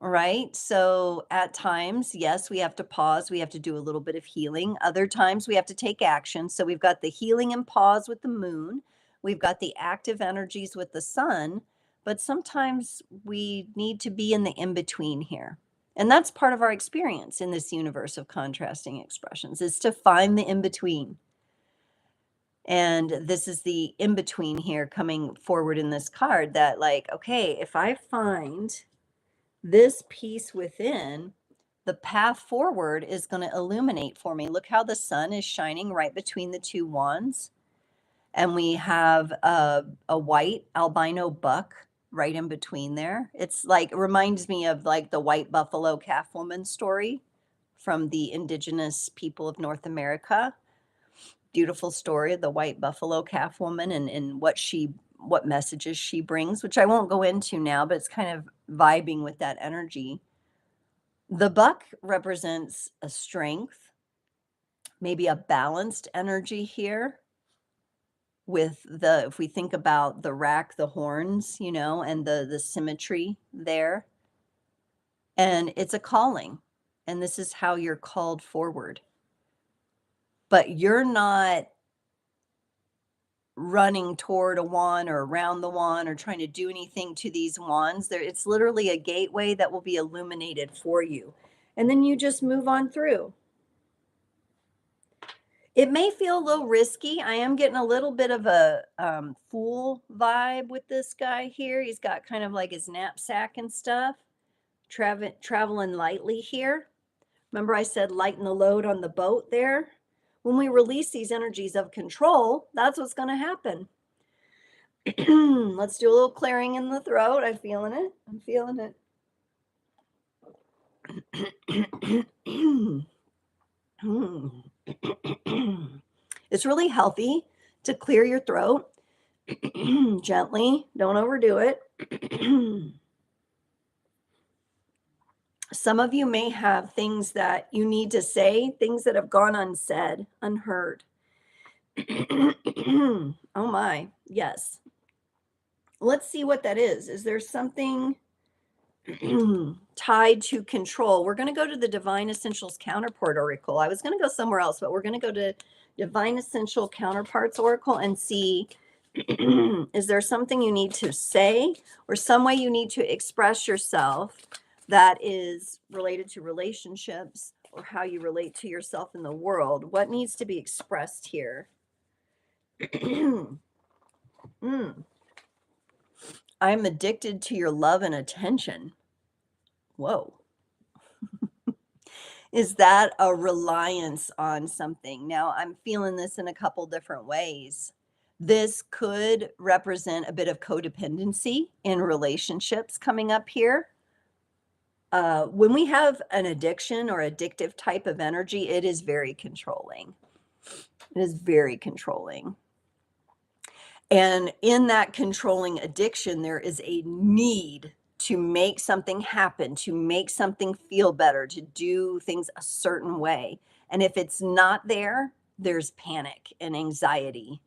Right? So at times, yes, we have to pause. We have to do a little bit of healing. Other times, we have to take action. So we've got the healing and pause with the moon. We've got the active energies with the sun. But sometimes we need to be in the in between here. And that's part of our experience in this universe of contrasting expressions, is to find the in between. And this is the in between here coming forward in this card, that, like, okay, if I find this peace within, the path forward is going to illuminate for me. Look how the sun is shining right between the two wands. And we have a white albino buck right in between there. It's like, it reminds me of like the white buffalo calf woman story from the indigenous people of North America. Beautiful story of the white buffalo calf woman and what messages she brings, which I won't go into now, but it's kind of vibing with that energy. The buck represents a strength, maybe a balanced energy here with if we think about the rack, the horns, and the symmetry there. And it's a calling, and this is how you're called forward. But you're not running toward a wand or around the wand or trying to do anything to these wands. It's literally a gateway that will be illuminated for you. And then you just move on through. It may feel a little risky. I am getting a little bit of a fool vibe with this guy here. He's got kind of like his knapsack and stuff, traveling lightly here. Remember I said lighten the load on the boat there? When we release these energies of control, that's what's going to happen. Let's do a little clearing in the throat. I'm feeling it. I'm feeling it. It's really healthy to clear your throat gently. Don't overdo it. Some of you may have things that you need to say, things that have gone unsaid, unheard. Oh my, yes. Let's see what that is. Is there something tied to control? We're going to go to the Divine Essentials Counterpart Oracle. I was going to go somewhere else, but we're going to go to Divine Essential Counterparts Oracle and see, is there something you need to say or some way you need to express yourself that is related to relationships or how you relate to yourself in the world? What needs to be expressed here? I'm addicted to your love and attention. Whoa. Is that a reliance on something? Now, I'm feeling this in a couple different ways. This could represent a bit of codependency in relationships coming up here. When we have an addiction or addictive type of energy, it is very controlling. It is very controlling. And in that controlling addiction, there is a need to make something happen, to make something feel better, to do things a certain way. And if it's not there, there's panic and anxiety.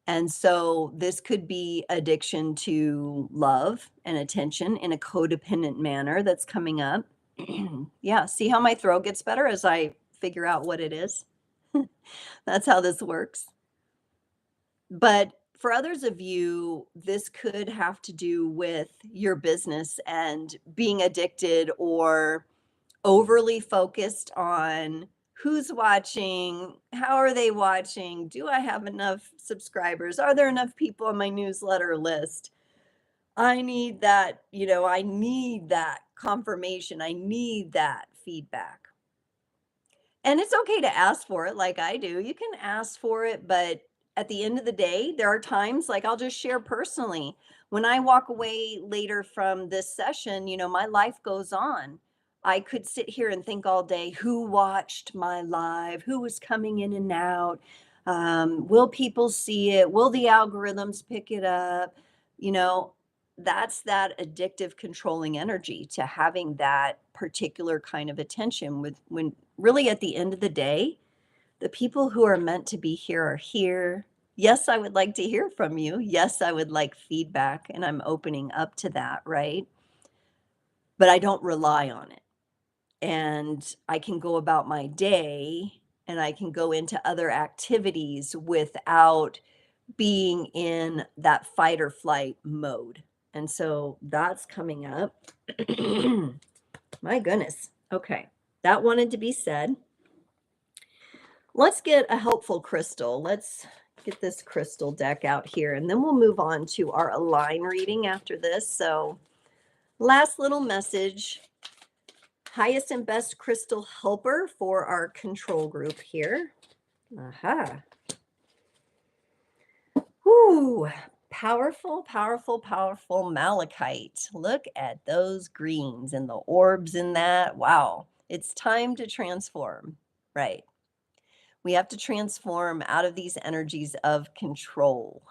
And so this could be addiction to love and attention in a codependent manner that's coming up. Yeah, see how my throat gets better as I figure out what it is? That's how this works. But for others of you, this could have to do with your business and being addicted or overly focused on who's watching, how are they watching, do I have enough subscribers, are there enough people on my newsletter list? I need that, I need that confirmation, I need that feedback. And it's okay to ask for it like I do. You can ask for it, but at the end of the day, there are times, like I'll just share personally, when I walk away later from this session, my life goes on. I could sit here and think all day, who watched my live? Who was coming in and out? Will people see it? Will the algorithms pick it up? That's that addictive controlling energy to having that particular kind of attention when really at the end of the day, the people who are meant to be here are here. Yes, I would like to hear from you. Yes, I would like feedback, and I'm opening up to that, right? But I don't rely on it. And I can go about my day and I can go into other activities without being in that fight or flight mode. And so that's coming up. My goodness. Okay. That wanted to be said. Let's get a helpful crystal. Let's get this crystal deck out here, and then we'll move on to our align reading after this. So last little message highest and best crystal helper for our control group here. Aha. Whoo, powerful, powerful, powerful malachite. Look at those greens and the orbs in that. Wow, it's time to transform, right? We have to transform out of these energies of control.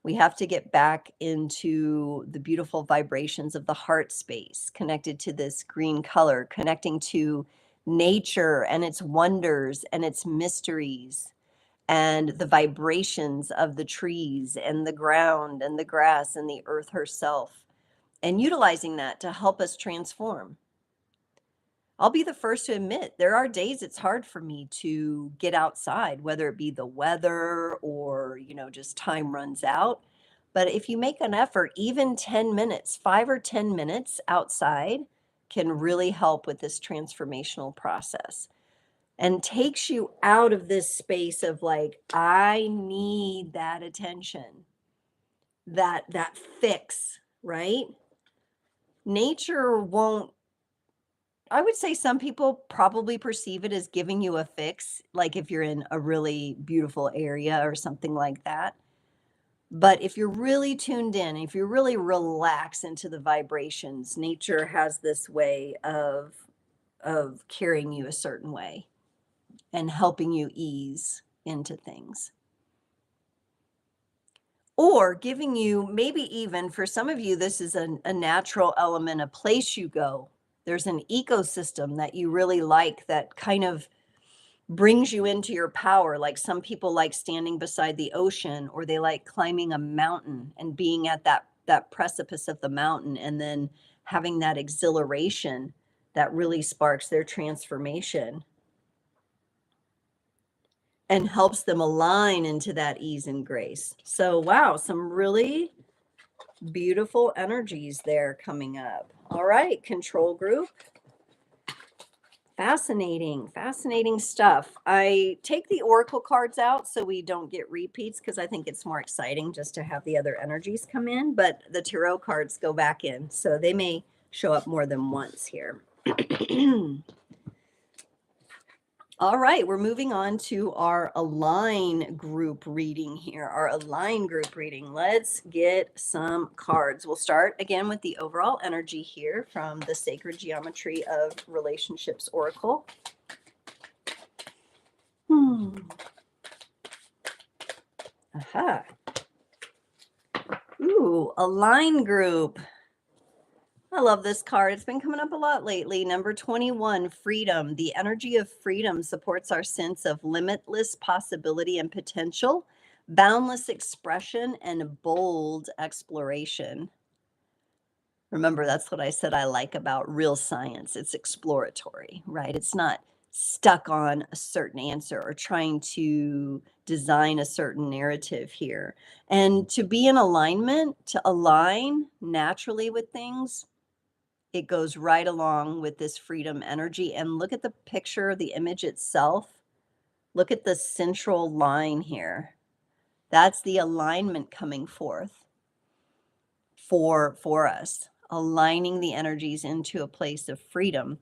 We have to get back into the beautiful vibrations of the heart space, connected to this green color, connecting to nature and its wonders and its mysteries, and the vibrations of the trees and the ground and the grass and the earth herself, and utilizing that to help us transform. I'll be the first to admit there are days it's hard for me to get outside, whether it be the weather or, just time runs out. But if you make an effort, even 10 minutes, 5 or 10 minutes outside can really help with this transformational process and takes you out of this space of like, I need that attention, that fix, right? Nature won't, I would say some people probably perceive it as giving you a fix, like if you're in a really beautiful area or something like that. But if you're really tuned in, if you really relax into the vibrations, nature has this way of carrying you a certain way and helping you ease into things. Or giving you, maybe even for some of you, this is a natural element, a place you go. There's an ecosystem that you really like that kind of brings you into your power. Like some people like standing beside the ocean, or they like climbing a mountain and being at that precipice of the mountain and then having that exhilaration that really sparks their transformation and helps them align into that ease and grace. So, wow, some really beautiful energies there coming up. All right, control group. Fascinating, fascinating stuff. I take the oracle cards out so we don't get repeats, because I think it's more exciting just to have the other energies come in, but the tarot cards go back in, so they may show up more than once here. All right, we're moving on to our align group reading here. Our align group reading. Let's get some cards. We'll start again with the overall energy here from the Sacred Geometry of Relationships Oracle. Aha. Ooh, align group. I love this card. It's been coming up a lot lately. Number 21, freedom. The energy of freedom supports our sense of limitless possibility and potential, boundless expression, and bold exploration. Remember, that's what I said I like about real science. It's exploratory, right? It's not stuck on a certain answer or trying to design a certain narrative here. And to be in alignment, to align naturally with things, it goes right along with this freedom energy. And look at the picture, the image itself. Look at the central line here. That's the alignment coming forth for us, aligning the energies into a place of freedom.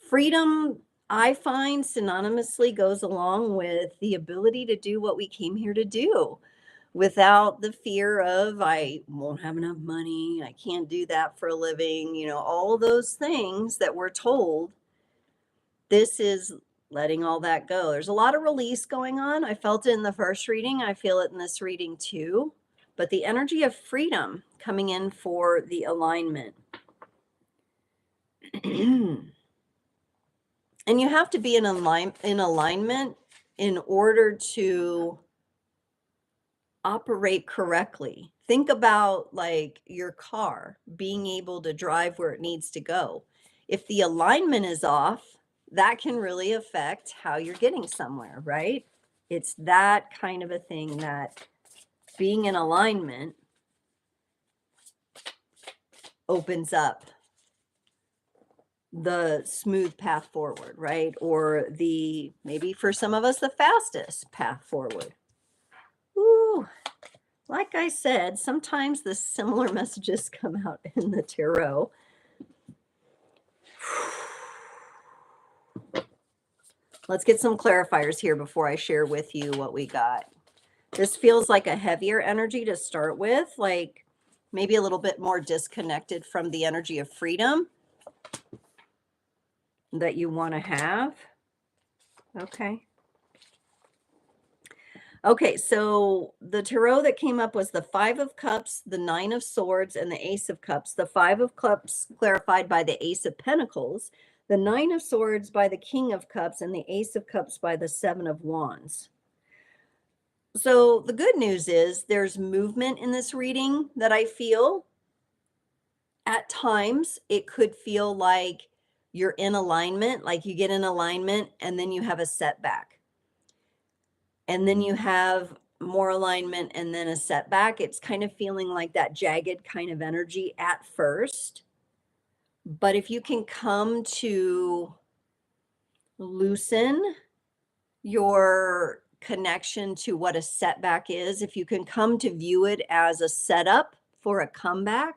Freedom, I find, synonymously goes along with the ability to do what we came here to do, without the fear of, I won't have enough money, I can't do that for a living, all those things that we're told. This is letting all that go. There's a lot of release going on. I felt it in the first reading. I feel it in this reading too. But the energy of freedom coming in for the alignment. And you have to be in alignment in order to operate correctly. Think about like your car being able to drive where it needs to go. If the alignment is off, that can really affect how you're getting somewhere, right? It's that kind of a thing, that being in alignment opens up the smooth path forward, right? Or the, maybe for some of us, the fastest path forward. Ooh. Like I said, sometimes the similar messages come out in the tarot. Let's get some clarifiers here before I share with you what we got. This feels like a heavier energy to start with, like maybe a little bit more disconnected from the energy of freedom that you want to have. Okay. Okay, so the tarot that came up was the Five of Cups, the Nine of Swords, and the Ace of Cups. The Five of Cups clarified by the Ace of Pentacles, the Nine of Swords by the King of Cups, and the Ace of Cups by the Seven of Wands. So the good news is there's movement in this reading that I feel. At times, it could feel like you're in alignment, like you get in alignment and then you have a setback. And then you have more alignment and then a setback. It's kind of feeling like that jagged kind of energy at first. But if you can come to loosen your connection to what a setback is, if you can come to view it as a setup for a comeback,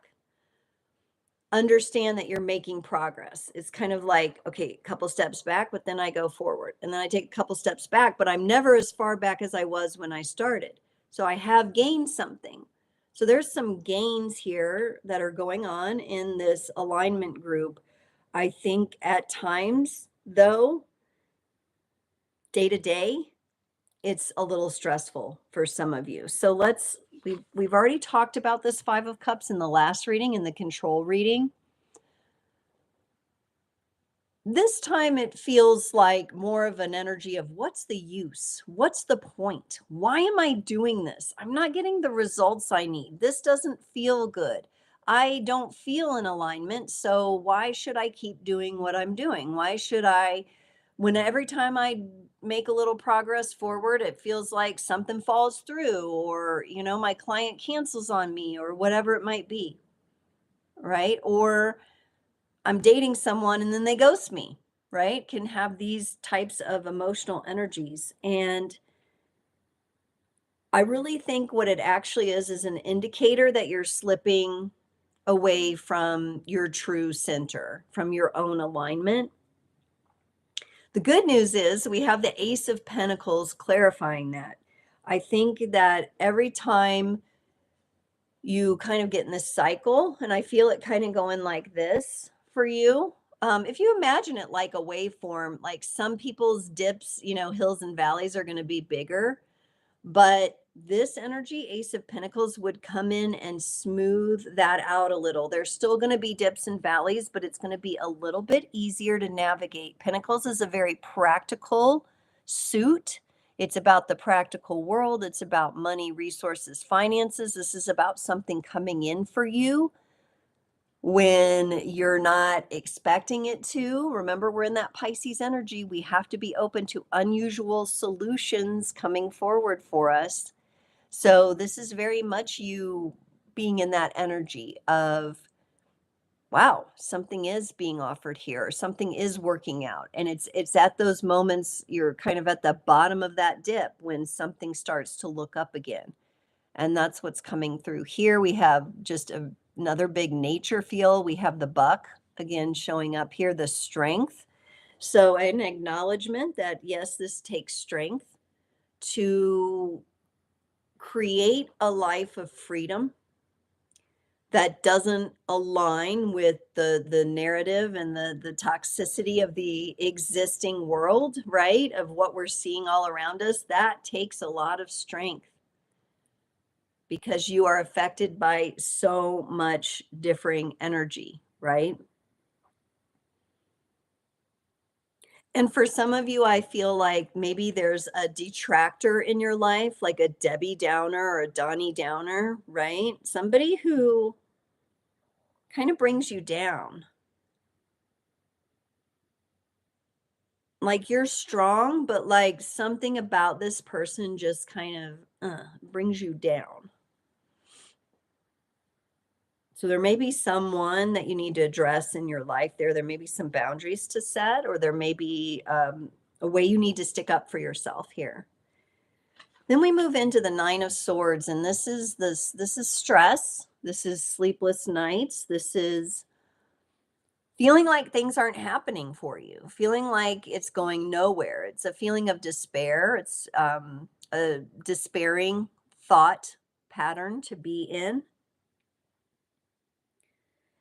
understand that you're making progress. It's kind of like, okay, a couple steps back, but then I go forward. And then I take a couple steps back, but I'm never as far back as I was when I started. So I have gained something. So there's some gains here that are going on in this alignment group. I think at times, though, day to day, it's a little stressful for some of you. So we've already talked about this Five of Cups in the last reading, in the control reading. This time it feels like more of an energy of what's the use? What's the point? Why am I doing this? I'm not getting the results I need. This doesn't feel good. I don't feel in alignment. So why should I keep doing what I'm doing? Why should I, when every time I make a little progress forward, it feels like something falls through or, my client cancels on me or whatever it might be, right? Or I'm dating someone and then they ghost me, right? Can have these types of emotional energies. And I really think what it actually is an indicator that you're slipping away from your true center, from your own alignment. The good news is we have the Ace of Pentacles clarifying that. I think that every time you kind of get in this cycle, and I feel it kind of going like this for you. If you imagine it like a waveform, like some people's dips, hills and valleys are going to be bigger, but this energy, Ace of Pentacles, would come in and smooth that out a little. There's still going to be dips and valleys, but it's going to be a little bit easier to navigate. Pentacles is a very practical suit. It's about the practical world. It's about money, resources, finances. This is about something coming in for you when you're not expecting it to. Remember, we're in that Pisces energy. We have to be open to unusual solutions coming forward for us. So this is very much you being in that energy of, wow, something is being offered here, something is working out. And it's at those moments you're kind of at the bottom of that dip when something starts to look up again. And that's what's coming through here. We have just another big nature feel. We have the buck again showing up here, the strength. So an acknowledgement that yes, this takes strength to create a life of freedom that doesn't align with the narrative and the toxicity of the existing world, right? Of what we're seeing all around us. That takes a lot of strength because you are affected by so much differing energy, right? And for some of you, I feel like maybe there's a detractor in your life, like a Debbie Downer or a Donnie Downer, right? Somebody who kind of brings you down. Like you're strong, but like something about this person just kind of brings you down. So there may be someone that you need to address in your life there. There may be some boundaries to set, or there may be a way you need to stick up for yourself here. Then we move into the Nine of Swords, and this is stress. This is sleepless nights. This is feeling like things aren't happening for you, feeling like it's going nowhere. It's a feeling of despair. It's a despairing thought pattern to be in.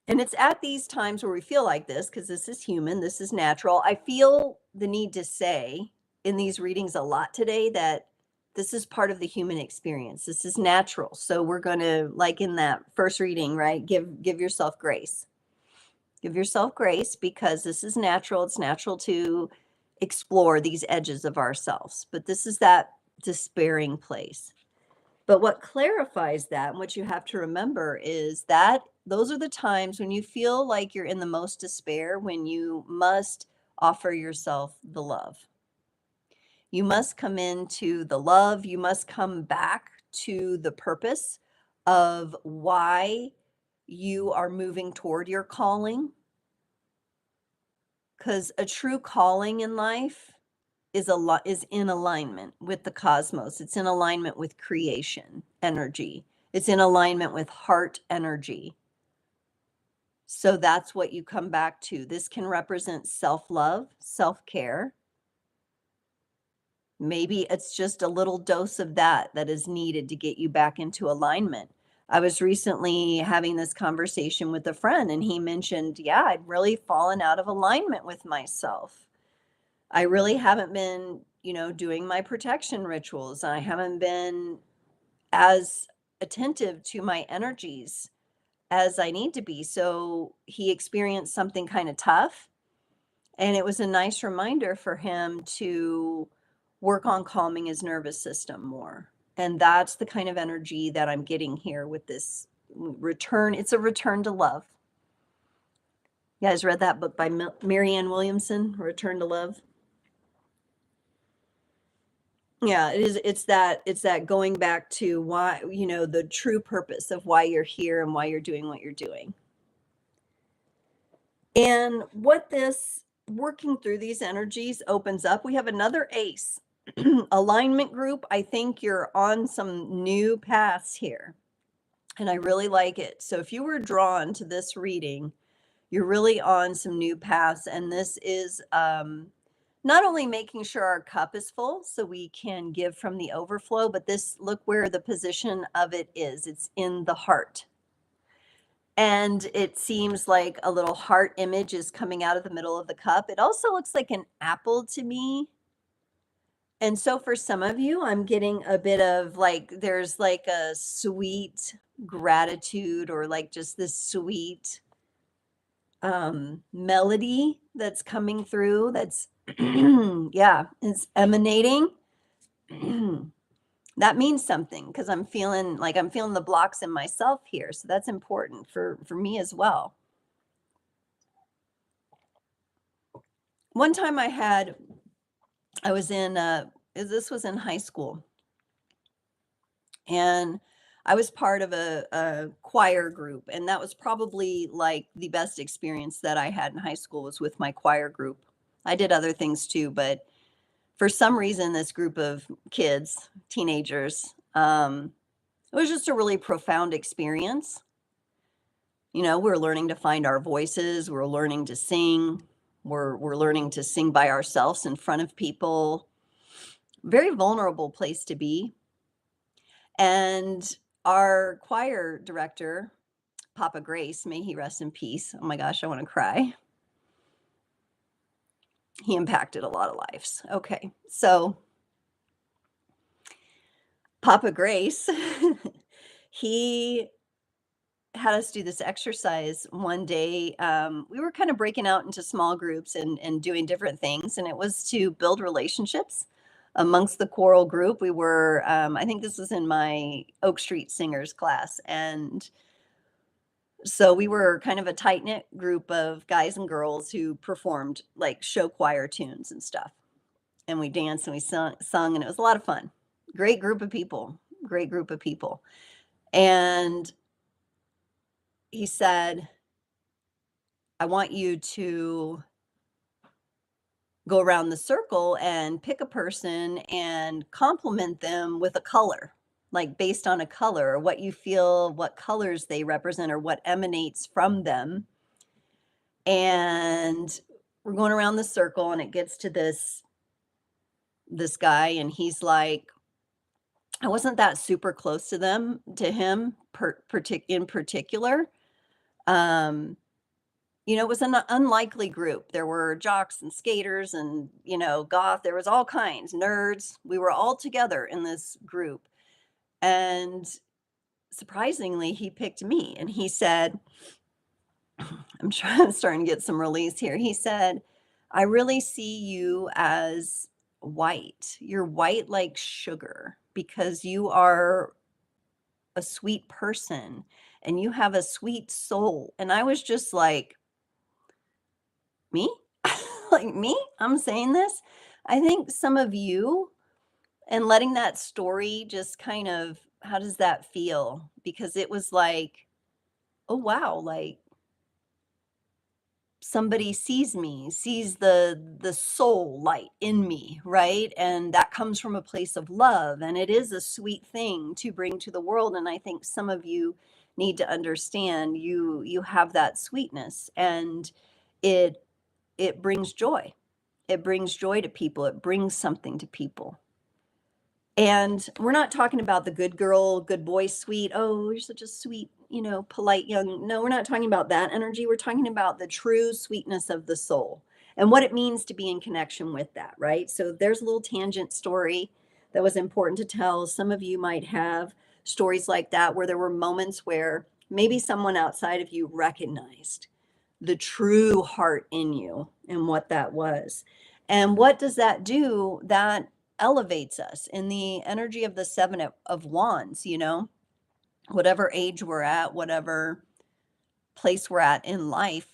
And it's at these times where we feel like this, because this is human, this is natural. I feel the need to say in these readings a lot today that this is part of the human experience. This is natural. So we're going to, like in that first reading, right? Give yourself grace. Give yourself grace because this is natural. It's natural to explore these edges of ourselves. But this is that despairing place. But what clarifies that, and what you have to remember is that those are the times when you feel like you're in the most despair, when you must offer yourself the love. You must come into the love. You must come back to the purpose of why you are moving toward your calling. Because a true calling in life is in alignment with the cosmos. It's in alignment with creation energy. It's in alignment with heart energy. So that's what you come back to. This can represent self-love, self-care. Maybe it's just a little dose of that that is needed to get you back into alignment. I was recently having this conversation with a friend, and he mentioned, yeah, I'd really fallen out of alignment with myself. I really haven't been, doing my protection rituals. I haven't been as attentive to my energies as I need to be. So he experienced something kind of tough. And it was a nice reminder for him to work on calming his nervous system more. And that's the kind of energy that I'm getting here with this return. It's a return to love. You guys read that book by Marianne Williamson, Return to Love? Yeah, it is. It's that going back to why, the true purpose of why you're here and why you're doing what you're doing. And what this working through these energies opens up, we have another ace. Alignment group. I think you're on some new paths here. And I really like it. So if you were drawn to this reading, you're really on some new paths. And this is not only making sure our cup is full so we can give from the overflow, but look where the position of it is. It's in the heart. And it seems like a little heart image is coming out of the middle of the cup. It also looks like an apple to me. And so for some of you, I'm getting a bit of there's like a sweet gratitude, or like just this sweet melody that's coming through, that's yeah, it's emanating. That means something, because I'm feeling the blocks in myself here, so that's important for me as well. One time I was in this was in high school, and I was part of a choir group, and that was probably like the best experience that I had in high school, was with my choir group. I did other things too, but for some reason, this group of kids, teenagers, it was just a really profound experience. We're learning to find our voices. We're learning to sing. We're learning to sing by ourselves in front of people. Very vulnerable place to be. And our choir director, Papa Grace, may he rest in peace. Oh my gosh, I want to cry. He impacted a lot of lives. Okay, so Papa Grace, he had us do this exercise one day. We were kind of breaking out into small groups and doing different things, and it was to build relationships amongst the choral group. We were, I think this was in my Oak Street Singers class, and so we were kind of a tight-knit group of guys and girls who performed like show choir tunes and stuff. And we danced and we sung, and it was a lot of fun. Great group of people, great group of people. And he said, I want you to go around the circle and pick a person and compliment them with a color, like based on a color, or what you feel, what colors they represent, or what emanates from them. And we're going around the circle, and it gets to this guy, and he's like, I wasn't that super close to him in particular. Um, it was an unlikely group. There were jocks and skaters and, goth. There was all kinds, nerds. We were all together in this group. And surprisingly, he picked me, and he said, I'm starting to get some release here. He said, I really see you as white. You're white like sugar because you are a sweet person and you have a sweet soul. And I was just like, me? Like me? I'm saying this? I think some of you, and letting that story just kind of, how does that feel? Because it was like, oh wow, like somebody sees me, sees the soul light in me, right? And that comes from a place of love, and it is a sweet thing to bring to the world. And I think some of you need to understand you have that sweetness, and it it brings joy. It brings joy to people. It brings something to people. And we're not talking about the good girl, good boy, sweet. Oh, you're such a sweet, polite young. No, we're not talking about that energy. We're talking about the true sweetness of the soul and what it means to be in connection with that, right? So there's a little tangent story that was important to tell. Some of you might have stories like that where there were moments where maybe someone outside of you recognized the true heart in you and what that was. And what does that do? That elevates us in the energy of the seven of wands, whatever age we're at, whatever place we're at in life.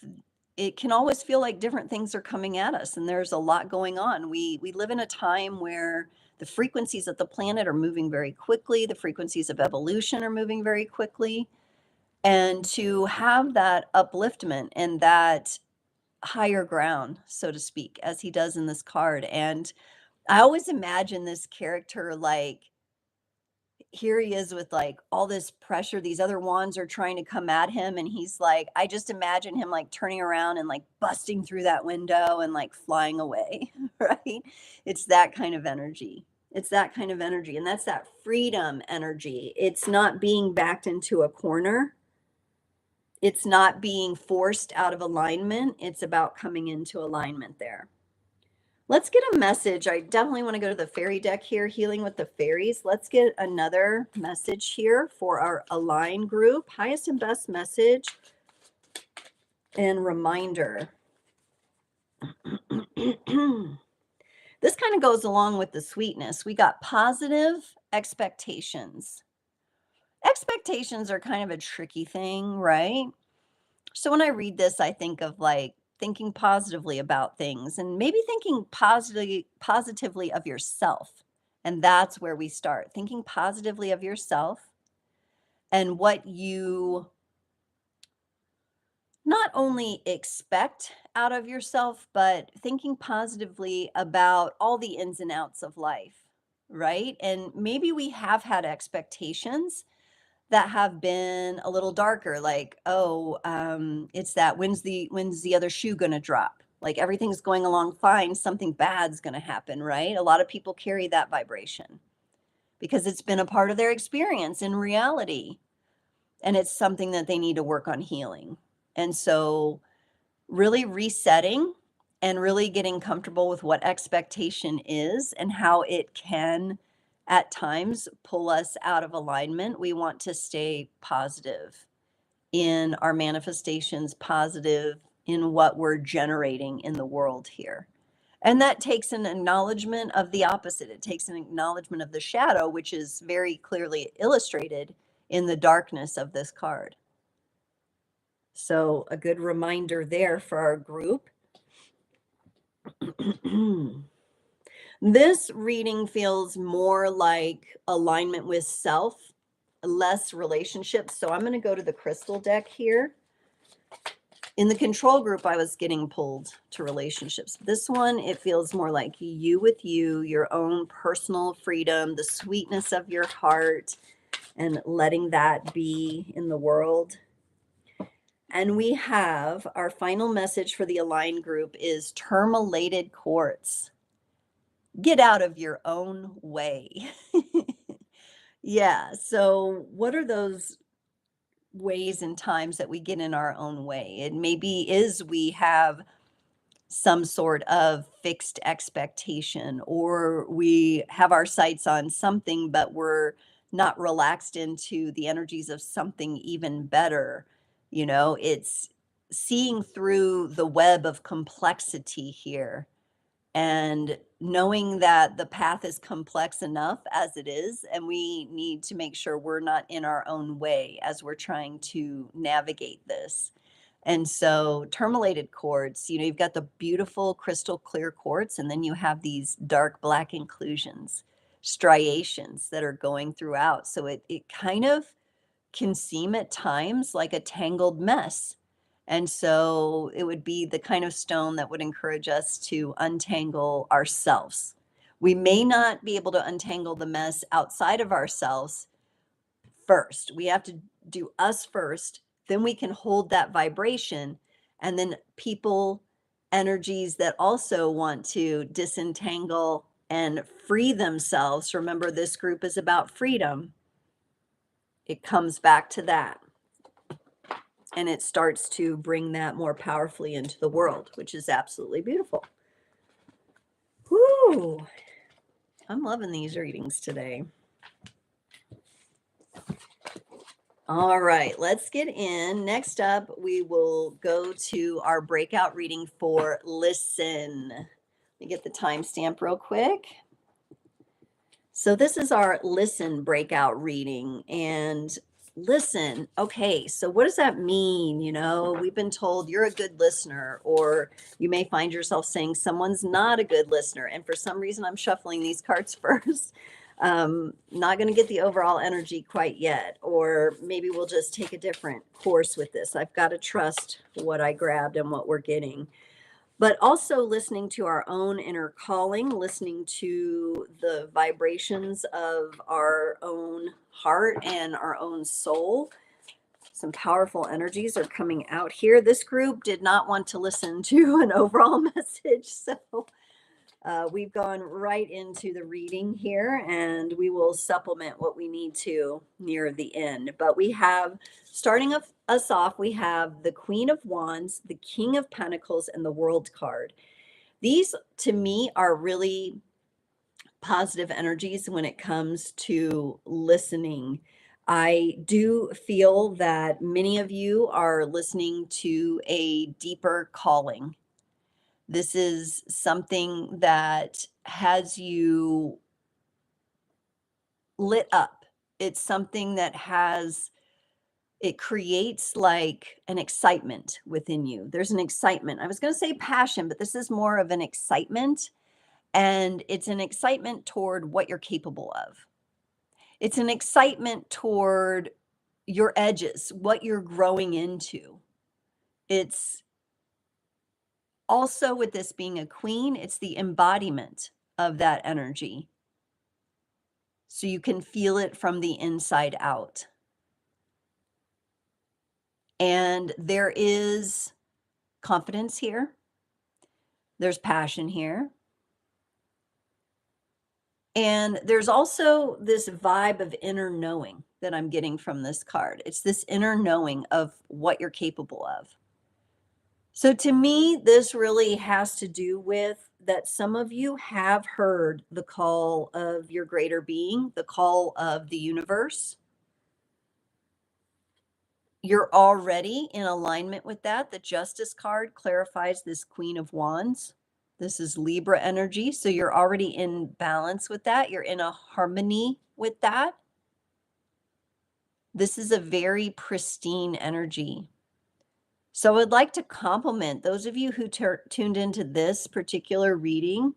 It can always feel like different things are coming at us, and there's a lot going on. We live in a time where the frequencies of the planet are moving very quickly. The frequencies of evolution are moving very quickly. And to have that upliftment and that higher ground, so to speak, as he does in this card. And I always imagine this character like, here he is with like all this pressure. These other wands are trying to come at him. And he's like, I just imagine him like turning around and like busting through that window and like flying away, right? It's that kind of energy. It's that kind of energy. And that's that freedom energy. It's not being backed into a corner. It's not being forced out of alignment. It's about coming into alignment there. Let's get a message. I definitely want to go to the fairy deck here, healing with the fairies. Let's get another message here for our Align group. Highest and best message and reminder. This kind of goes along with the sweetness. We got positive expectations. Expectations are kind of a tricky thing, right? So when I read this, I think of like thinking positively about things and maybe thinking positively of yourself. And that's where we start thinking positively of yourself and what you not only expect out of yourself, but thinking positively about all the ins and outs of life, right? And maybe we have had expectations that have been a little darker, like, oh, it's that when's the other shoe gonna drop? Like everything's going along fine, something bad's gonna happen, right? A lot of people carry that vibration because it's been a part of their experience in reality, and it's something that they need to work on healing. And so really resetting and really getting comfortable with what expectation is and how it can at times pull us out of alignment. We want to stay positive in our manifestations, positive in what we're generating in the world here. And that takes an acknowledgement of the opposite. It takes an acknowledgement of the shadow, which is very clearly illustrated in the darkness of this card. So a good reminder there for our group. This reading feels more like alignment with self, less relationships. So I'm going to go to the crystal deck here. In the control group, I was getting pulled to relationships. This one, it feels more like you with you, your own personal freedom, the sweetness of your heart, and letting that be in the world. And we have our final message for the aligned group is tourmalated quartz. Get out of your own way. Yeah. So, what are those ways and times that we get in our own way? It maybe is we have some sort of fixed expectation, or we have our sights on something, but we're not relaxed into the energies of something even better. It's seeing through the web of complexity here and knowing that the path is complex enough as it is, and we need to make sure we're not in our own way as we're trying to navigate this. And so, tourmalated quartz, you've got the beautiful crystal clear quartz, and then you have these dark black inclusions, striations that are going throughout. So, it kind of can seem at times like a tangled mess. And so it would be the kind of stone that would encourage us to untangle ourselves. We may not be able to untangle the mess outside of ourselves first. We have to do us first, then we can hold that vibration. And then people, energies that also want to disentangle and free themselves. Remember, this group is about freedom. It comes back to that. And it starts to bring that more powerfully into the world, which is absolutely beautiful. Whoo! I'm loving these readings today. All right, let's get in. Next up, we will go to our breakout reading for listen. Let me get the timestamp real quick. So this is our listen breakout reading. And listen, okay, so what does that mean? We've been told you're a good listener, or you may find yourself saying someone's not a good listener. And for some reason, I'm shuffling these cards first. Not going to get the overall energy quite yet, or maybe we'll just take a different course with this. I've got to trust what I grabbed and what we're getting. But also listening to our own inner calling, listening to the vibrations of our own heart and our own soul. Some powerful energies are coming out here. This group did not want to listen to an overall message, so we've gone right into the reading here, and we will supplement what we need to near the end. But we have, starting us off, we have the Queen of Wands, the King of Pentacles, and the World card. These, to me, are really positive energies when it comes to listening. I do feel that many of you are listening to a deeper calling. This is something that has you lit up. It's something that it creates like an excitement within you. There's an excitement. I was going to say passion, but this is more of an excitement. And it's an excitement toward what you're capable of. It's an excitement toward your edges, what you're growing into. It's also, with this being a queen, it's the embodiment of that energy. So you can feel it from the inside out. And there is confidence here. There's passion here. And there's also this vibe of inner knowing that I'm getting from this card. It's this inner knowing of what you're capable of. So to me, this really has to do with that some of you have heard the call of your greater being, the call of the universe. You're already in alignment with that. The Justice card clarifies this Queen of Wands. This is Libra energy. So you're already in balance with that. You're in a harmony with that. This is a very pristine energy. So I'd like to compliment those of you who tuned into this particular reading.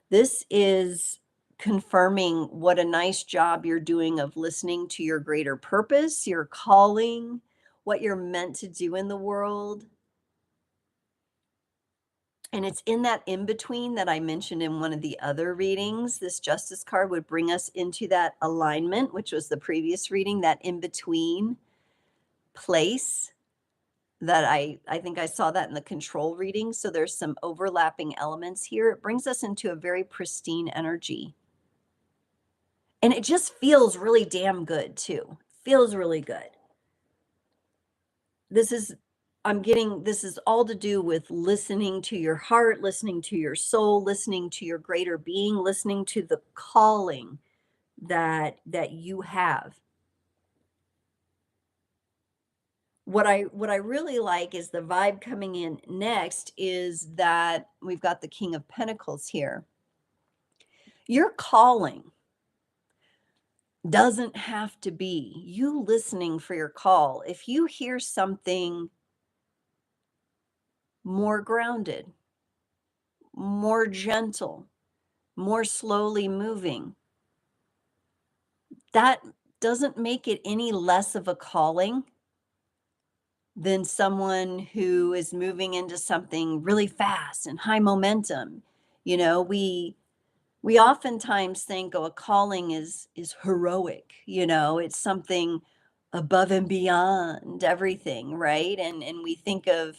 This is confirming what a nice job you're doing of listening to your greater purpose, your calling, what you're meant to do in the world. And it's in that in-between that I mentioned in one of the other readings. This Justice card would bring us into that alignment, which was the previous reading, that in-between place. that I think I saw that in the control reading. So there's some overlapping elements here. It brings us into a very pristine energy. And it just feels really damn good too. Feels really good. This is this is all to do with listening to your heart, listening to your soul, listening to your greater being, listening to the calling that you have. What I really like is the vibe coming in next is that we've got the King of Pentacles here. Your calling doesn't have to be you listening for your call. If you hear something more grounded, more gentle, more slowly moving, that doesn't make it any less of a calling than someone who is moving into something really fast and high momentum. You know, we oftentimes think, oh, a calling is heroic, it's something above and beyond everything, right? And we think of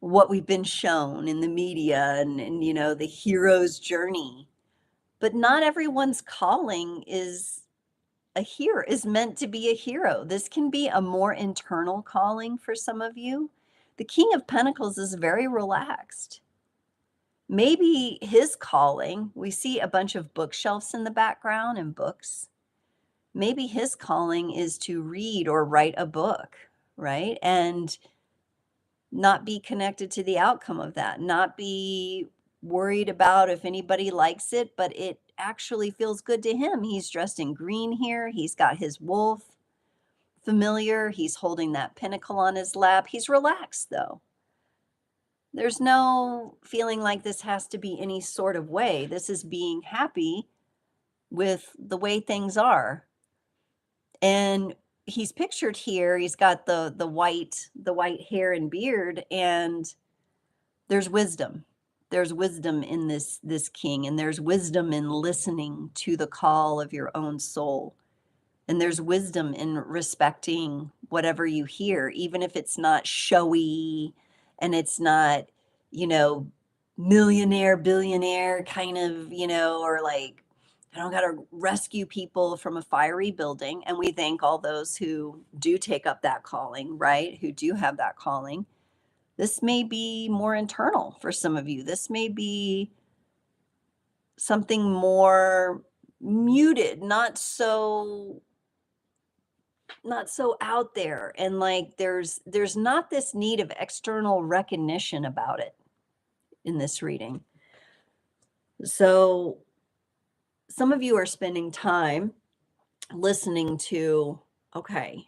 what we've been shown in the media and the hero's journey. But not everyone's calling is meant to be a hero. This can be a more internal calling for some of you. The King of Pentacles is very relaxed. Maybe his calling, we see a bunch of bookshelves in the background and books. Maybe his calling is to read or write a book, right? And not be connected to the outcome of that, not be worried about if anybody likes it, but it actually feels good to him. He's dressed in green here. He's got his wolf familiar. He's holding that pentacle on his lap. He's relaxed though. There's no feeling like this has to be any sort of way. This is being happy with the way things are. And he's pictured here. He's got the white hair and beard, and there's wisdom. There's wisdom in this king, and there's wisdom in listening to the call of your own soul. And there's wisdom in respecting whatever you hear, even if it's not showy and it's not, you know, millionaire, billionaire kind of, or like, I don't got to rescue people from a fiery building. And we thank all those who do take up that calling, right? Who do have that calling. This may be more internal for some of you. This may be something more muted, not so out there, and like there's not this need of external recognition about it in this reading. So some of you are spending time listening to, okay,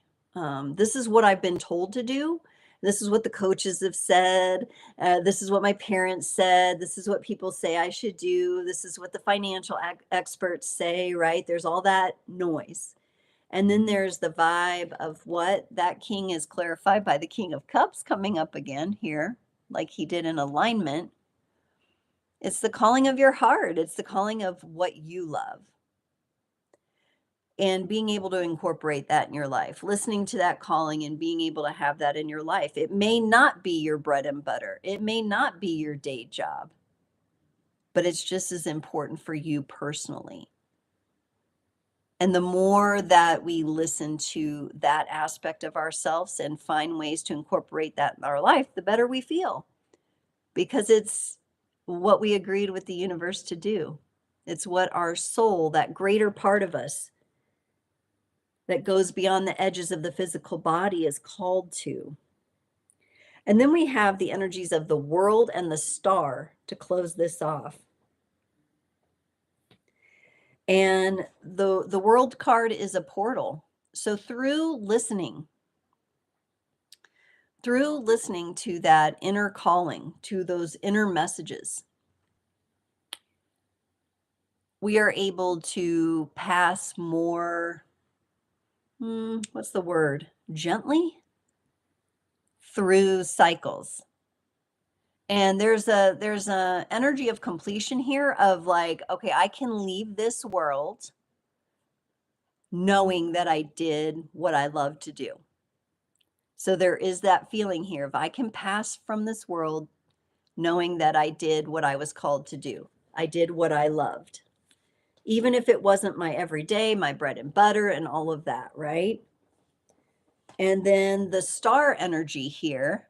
this is what I've been told to do. This is what the coaches have said. This is what my parents said. This is what people say I should do. This is what the financial experts say, right? There's all that noise. And then there's the vibe of what that king is clarified by the King of Cups coming up again here, like he did in alignment. It's the calling of your heart. It's the calling of what you love. And being able to incorporate that in your life, listening to that calling and being able to have that in your life. It may not be your bread and butter. It may not be your day job, but it's just as important for you personally. And the more that we listen to that aspect of ourselves and find ways to incorporate that in our life, the better we feel, because it's what we agreed with the universe to do. It's what our soul, that greater part of us that goes beyond the edges of the physical body, is called to. And then we have the energies of the world and the star to close this off. And the world card is a portal. So through listening to that inner calling, to those inner messages, we are able to pass more, what's the word? Gently through cycles. And there's a energy of completion here of like, okay, I can leave this world knowing that I did what I love to do. So there is that feeling here. If I can pass from this world knowing that I did what I was called to do, I did what I loved, even if it wasn't my everyday, my bread and butter, and all of that, right? And then the star energy here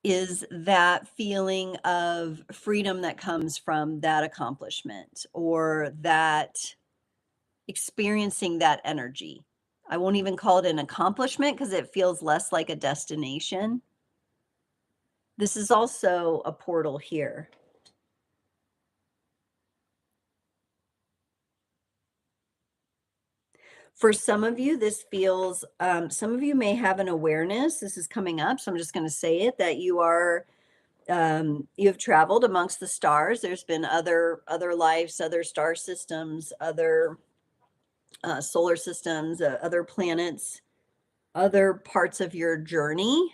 is that feeling of freedom that comes from that accomplishment or that experiencing that energy. I won't even call it an accomplishment because it feels less like a destination. This is also a portal here. For some of you, this feels, some of you may have an awareness. This is coming up, so I'm just going to say it that you are, you have traveled amongst the stars. There's been other lives, other star systems, other solar systems, other planets, other parts of your journey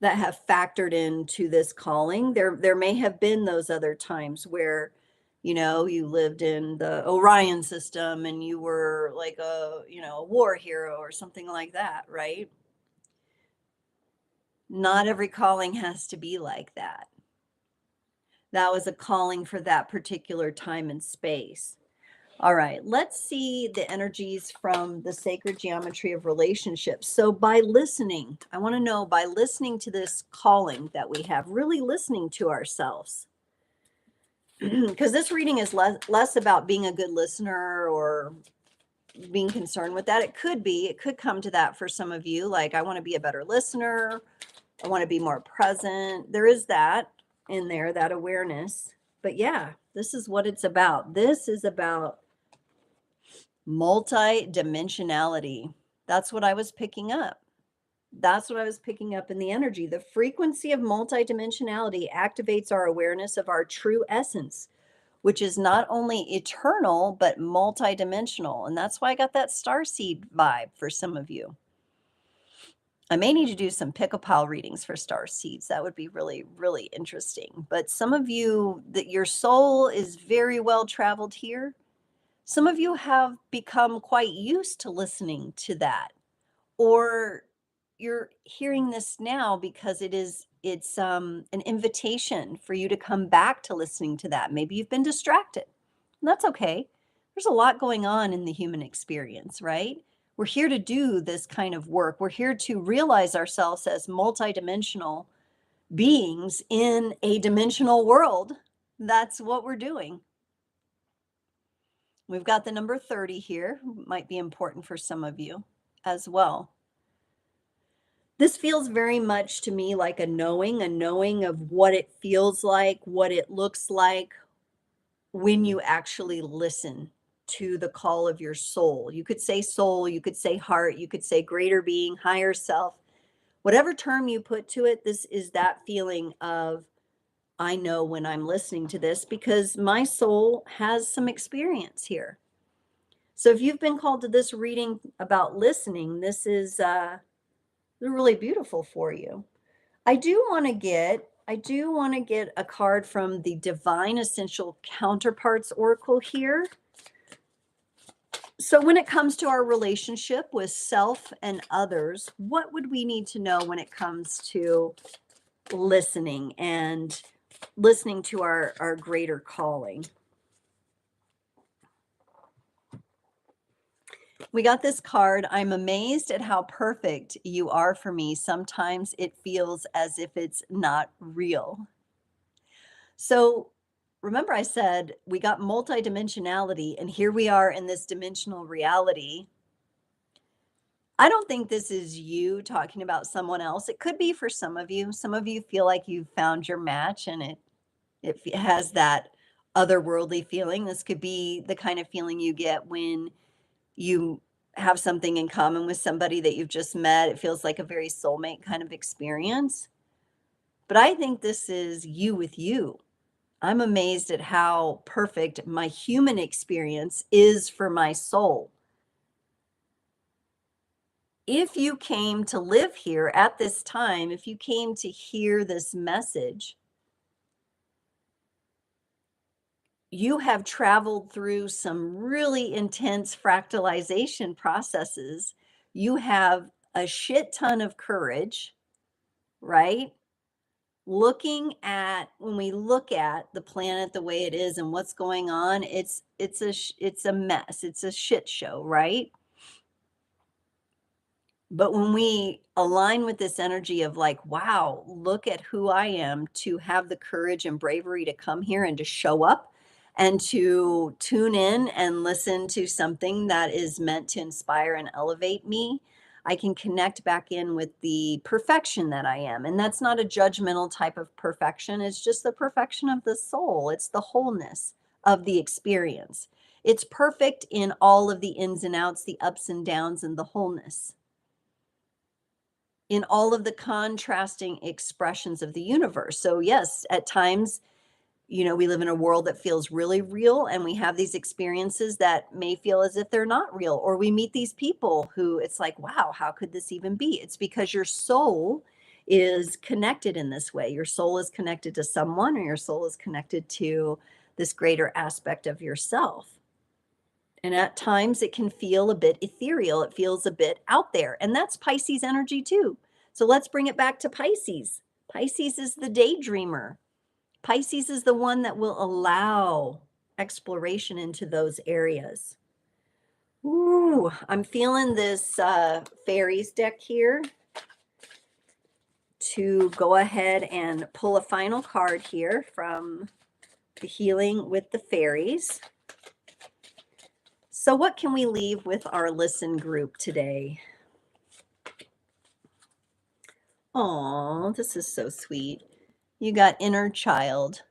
that have factored into this calling. There may have been those other times where, you know, you lived in the Orion system and you were like a, you know, a war hero or something like that, right? Not every calling has to be like that. That was a calling for that particular time and space. All right, let's see the energies from the sacred geometry of relationships. So by listening, I want to know, by listening to this calling that we have, really listening to ourselves. Because this reading is less about being a good listener or being concerned with that. It could come to that for some of you. Like, I want to be a better listener. I want to be more present. There is that in there, that awareness. But yeah, this is what it's about. This is about multi-dimensionality. That's what I was picking up. That's what I was picking up in the energy. The frequency of multidimensionality activates our awareness of our true essence, which is not only eternal, but multidimensional. And that's why I got that starseed vibe for some of you. I may need to do some pick a pile readings for star seeds. That would be really, really interesting. But some of you, that your soul is very well traveled here. Some of you have become quite used to listening to that, or you're hearing this now because it's an invitation for you to come back to listening to that. Maybe you've been distracted. And that's okay. There's a lot going on in the human experience, right? We're here to do this kind of work. We're here to realize ourselves as multidimensional beings in a dimensional world. That's what we're doing. We've got the number 30 here, might be important for some of you as well. This feels very much to me like a knowing of what it feels like, what it looks like when you actually listen to the call of your soul. You could say soul, you could say heart, you could say greater being, higher self, whatever term you put to it. This is that feeling of, I know when I'm listening to this because my soul has some experience here. So if you've been called to this reading about listening, this is really beautiful for you. I do want to get a card from the Divine Essential Counterparts Oracle here. So when it comes to our relationship with self and others, what would we need to know when it comes to listening and listening to our greater calling? We got this card. I'm amazed at how perfect you are for me. Sometimes it feels as if it's not real. So remember, I said we got multidimensionality, and here we are in this dimensional reality. I don't think this is you talking about someone else. It could be for some of you. Some of you feel like you've found your match and it has that otherworldly feeling. This could be the kind of feeling you get when you have something in common with somebody that you've just met. It feels like a very soulmate kind of experience. But I think this is you with you. I'm amazed at how perfect my human experience is for my soul. If you came to live here at this time, if you came to hear this message, you have traveled through some really intense fractalization processes You have a shit ton of courage, right? When we look at the planet the way it is and what's going on, it's a mess. It's a shit show, right? But when we align with this energy of like, wow, look at who I am, to have the courage and bravery to come here and to show up and to tune in and listen to something that is meant to inspire and elevate me, I can connect back in with the perfection that I am. And that's not a judgmental type of perfection. It's just the perfection of the soul. It's the wholeness of the experience. It's perfect in all of the ins and outs, the ups and downs, and the wholeness in all of the contrasting expressions of the universe. So yes, at times, we live in a world that feels really real, and we have these experiences that may feel as if they're not real, or we meet these people who it's like, wow, how could this even be? It's because your soul is connected in this way. Your soul is connected to someone, or your soul is connected to this greater aspect of yourself. And at times it can feel a bit ethereal. It feels a bit out there. And that's Pisces energy too. So let's bring it back to Pisces. Pisces is the daydreamer. Pisces is the one that will allow exploration into those areas. Ooh, I'm feeling this fairies deck here to go ahead and pull a final card here from the Healing with the Fairies. So what can we leave with our listen group today? Oh, this is so sweet. You got inner child.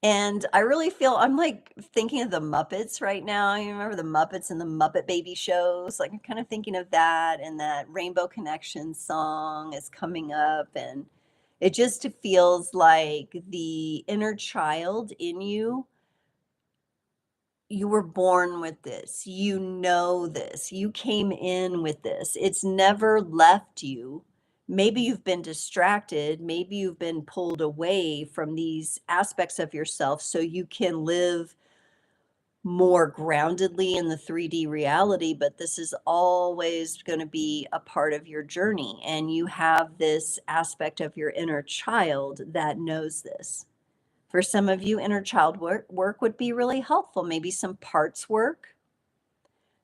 And I really feel I'm like thinking of the Muppets right now. You remember the Muppets and the Muppet Baby shows? Like I'm kind of thinking of that, and that Rainbow Connection song is coming up, and it just feels like the inner child in you. You were born with this. You know this. You came in with this. It's never left you. Maybe you've been distracted. Maybe you've been pulled away from these aspects of yourself so you can live more groundedly in the 3D reality. But this is always going to be a part of your journey. And you have this aspect of your inner child that knows this. For some of you, inner child work would be really helpful. Maybe some parts work.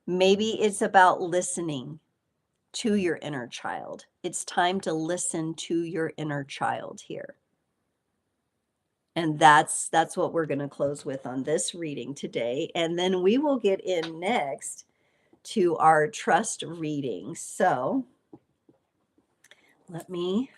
Maybe it's about listening to your inner child. It's time to listen to your inner child here. And that's what we're going to close with on this reading today. And then we will get in next to our trust reading. So let me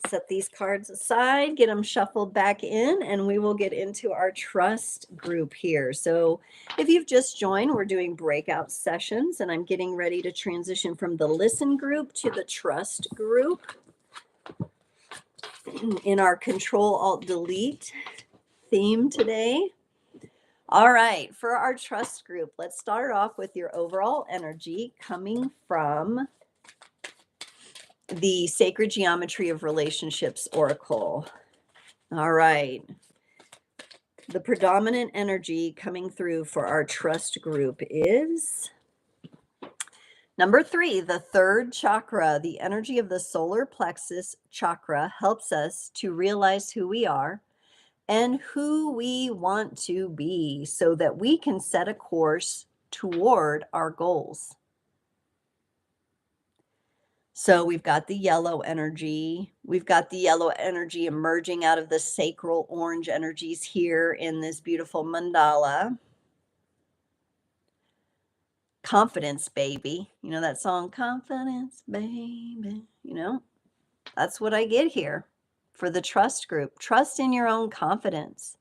set these cards aside, get them shuffled back in, and we will get into our trust group here. So if you've just joined, we're doing breakout sessions, and I'm getting ready to transition from the listen group to the trust group in our Control-Alt-Delete theme today. All right, for our trust group, let's start off with your overall energy coming from the Sacred Geometry of Relationships Oracle. All right. The predominant energy coming through for our trust group is number 3, the third chakra. The energy of the solar plexus chakra helps us to realize who we are and who we want to be so that we can set a course toward our goals. So we've got the yellow energy. We've got the yellow energy emerging out of the sacral orange energies here in this beautiful mandala. Confidence, baby. You know that song, Confidence, baby? That's what I get here for the trust group. Trust in your own confidence.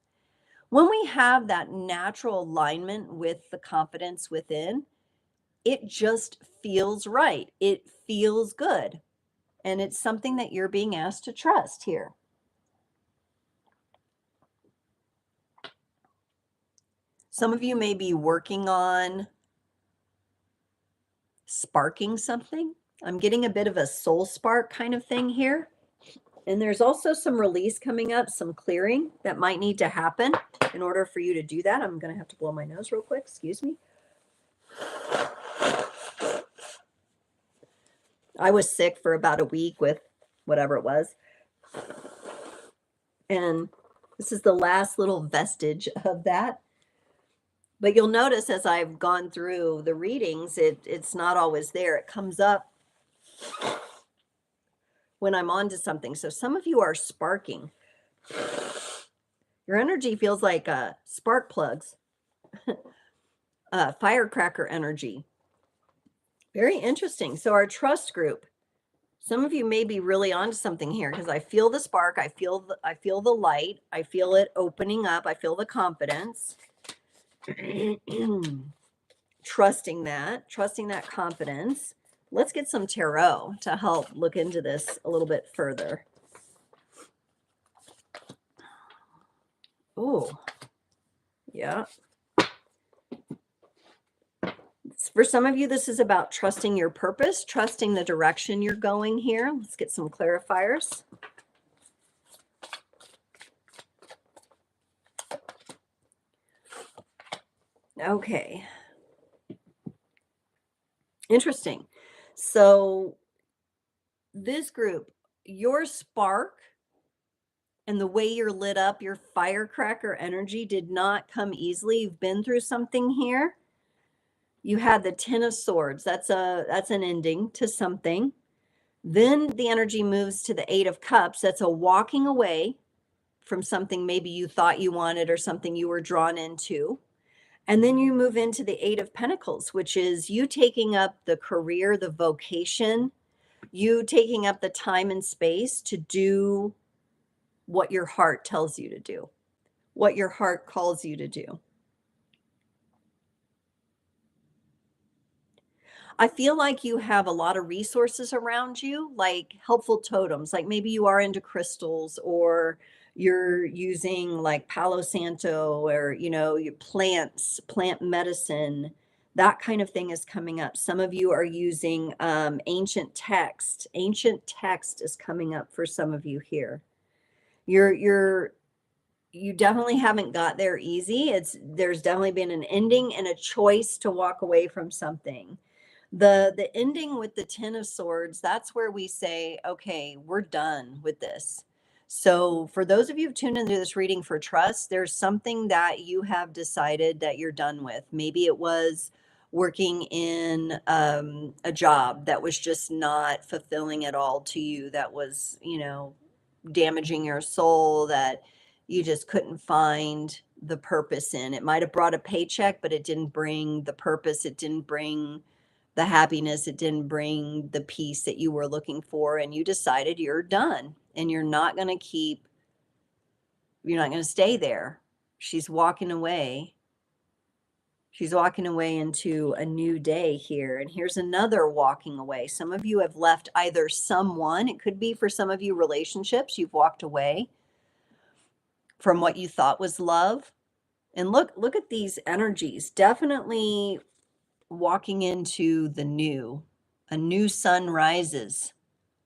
When we have that natural alignment with the confidence within, it just feels right. It feels good. And it's something that you're being asked to trust here. Some of you may be working on sparking something. I'm getting a bit of a soul spark kind of thing here. And there's also some release coming up, some clearing that might need to happen in order for you to do that. I'm going to have to blow my nose real quick. Excuse me. I was sick for about a week with whatever it was. And this is the last little vestige of that. But you'll notice as I've gone through the readings, it's not always there. It comes up when I'm onto something. So some of you are sparking. Your energy feels like spark plugs, firecracker energy. Very interesting. So our trust group, some of you may be really onto something here because I feel the spark, I feel the light, I feel it opening up, I feel the confidence. trusting that confidence. Let's get some tarot to help look into this a little bit further. Oh, yeah. For some of you, this is about trusting your purpose, trusting the direction you're going here. Let's get some clarifiers. Okay. Interesting. So this group, your spark and the way you're lit up, your firecracker energy did not come easily. You've been through something here. You had the 10 of swords. That's an ending to something. Then the energy moves to the 8 of cups. That's a walking away from something maybe you thought you wanted or something you were drawn into. And then you move into the 8 of pentacles, which is you taking up the career, the vocation, you taking up the time and space to do what your heart tells you to do, what your heart calls you to do. I feel like you have a lot of resources around you, like helpful totems, like maybe you are into crystals or you're using like Palo Santo or, your plants, plant medicine, that kind of thing is coming up. Some of you are using ancient text. Ancient text is coming up for some of you here. You definitely haven't got there easy. There's definitely been an ending and a choice to walk away from something. The ending with the 10 of swords, that's where we say, okay, we're done with this. So for those of you who've tuned into this reading for trust, there's something that you have decided that you're done with. Maybe it was working in a job that was just not fulfilling at all to you, that was, damaging your soul, that you just couldn't find the purpose in. It might have brought a paycheck, but it didn't bring the purpose. It didn't bring the happiness. It didn't bring the peace that you were looking for. And you decided you're done and you're not going to stay there. She's walking away. She's walking away into a new day here. And here's another walking away. Some of you have left either someone, it could be for some of you relationships, you've walked away from what you thought was love. And look at these energies. Definitely walking into the new. A new sun rises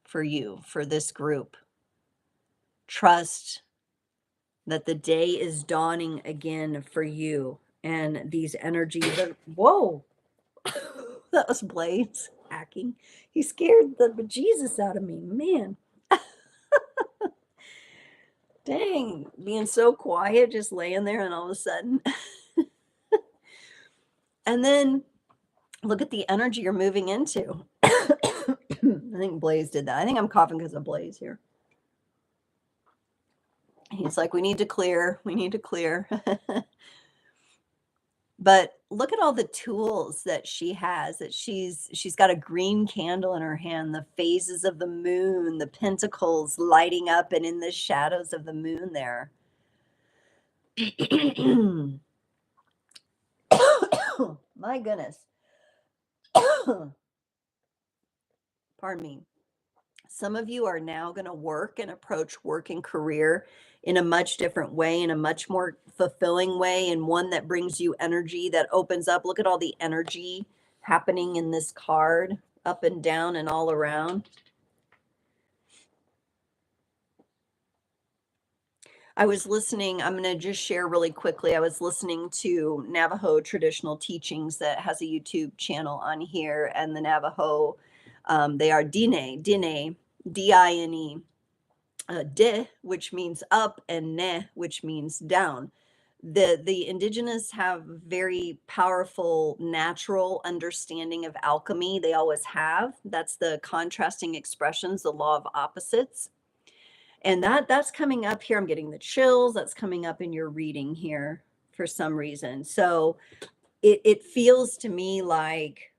for you, for this group. Trust that the day is dawning again for you. And these energies are, whoa, that was Blaze hacking. He scared the bejesus out of me, man. Dang, being so quiet, just laying there, and all of a sudden. And then look at the energy you're moving into. I think Blaze did that. I think I'm coughing because of Blaze here. He's like, we need to clear. But look at all the tools that she has, that she's got a green candle in her hand, the phases of the moon, the pentacles lighting up and in the shadows of the moon there. My goodness. Pardon me. Some of you are now going to work and approach work and career in a much different way, in a much more fulfilling way, and one that brings you energy, that opens up. Look at all the energy happening in this card, up and down and all around. I was listening, I'm going to just share really quickly. I was listening to Navajo Traditional Teachings that has a YouTube channel on here, and the Navajo They are dine, dine, D-I-N-E, de, which means up, and ne, which means down. The indigenous have very powerful natural understanding of alchemy. They always have. That's the contrasting expressions, the law of opposites. And that's coming up here. I'm getting the chills. That's coming up in your reading here for some reason. So it feels to me like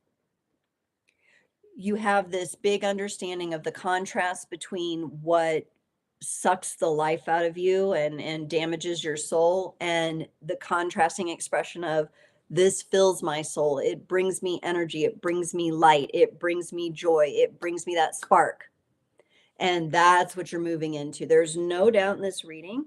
you have this big understanding of the contrast between what sucks the life out of you and damages your soul, and the contrasting expression of this fills my soul. It brings me energy. It brings me light. It brings me joy. It brings me that spark. And that's what you're moving into. There's no doubt in this reading.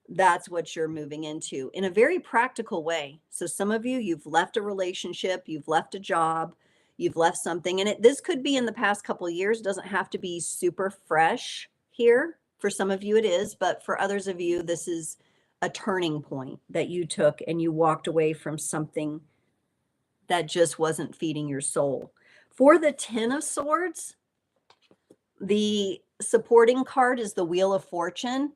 That's what you're moving into in a very practical way. So some of you, you've left a relationship, you've left a job, you've left something, and this could be in the past couple of years. Doesn't have to be super fresh here. For some of you it is, but for others of you, this is a turning point that you took and you walked away from something that just wasn't feeding your soul. For the 10 of Swords, the supporting card is the Wheel of Fortune.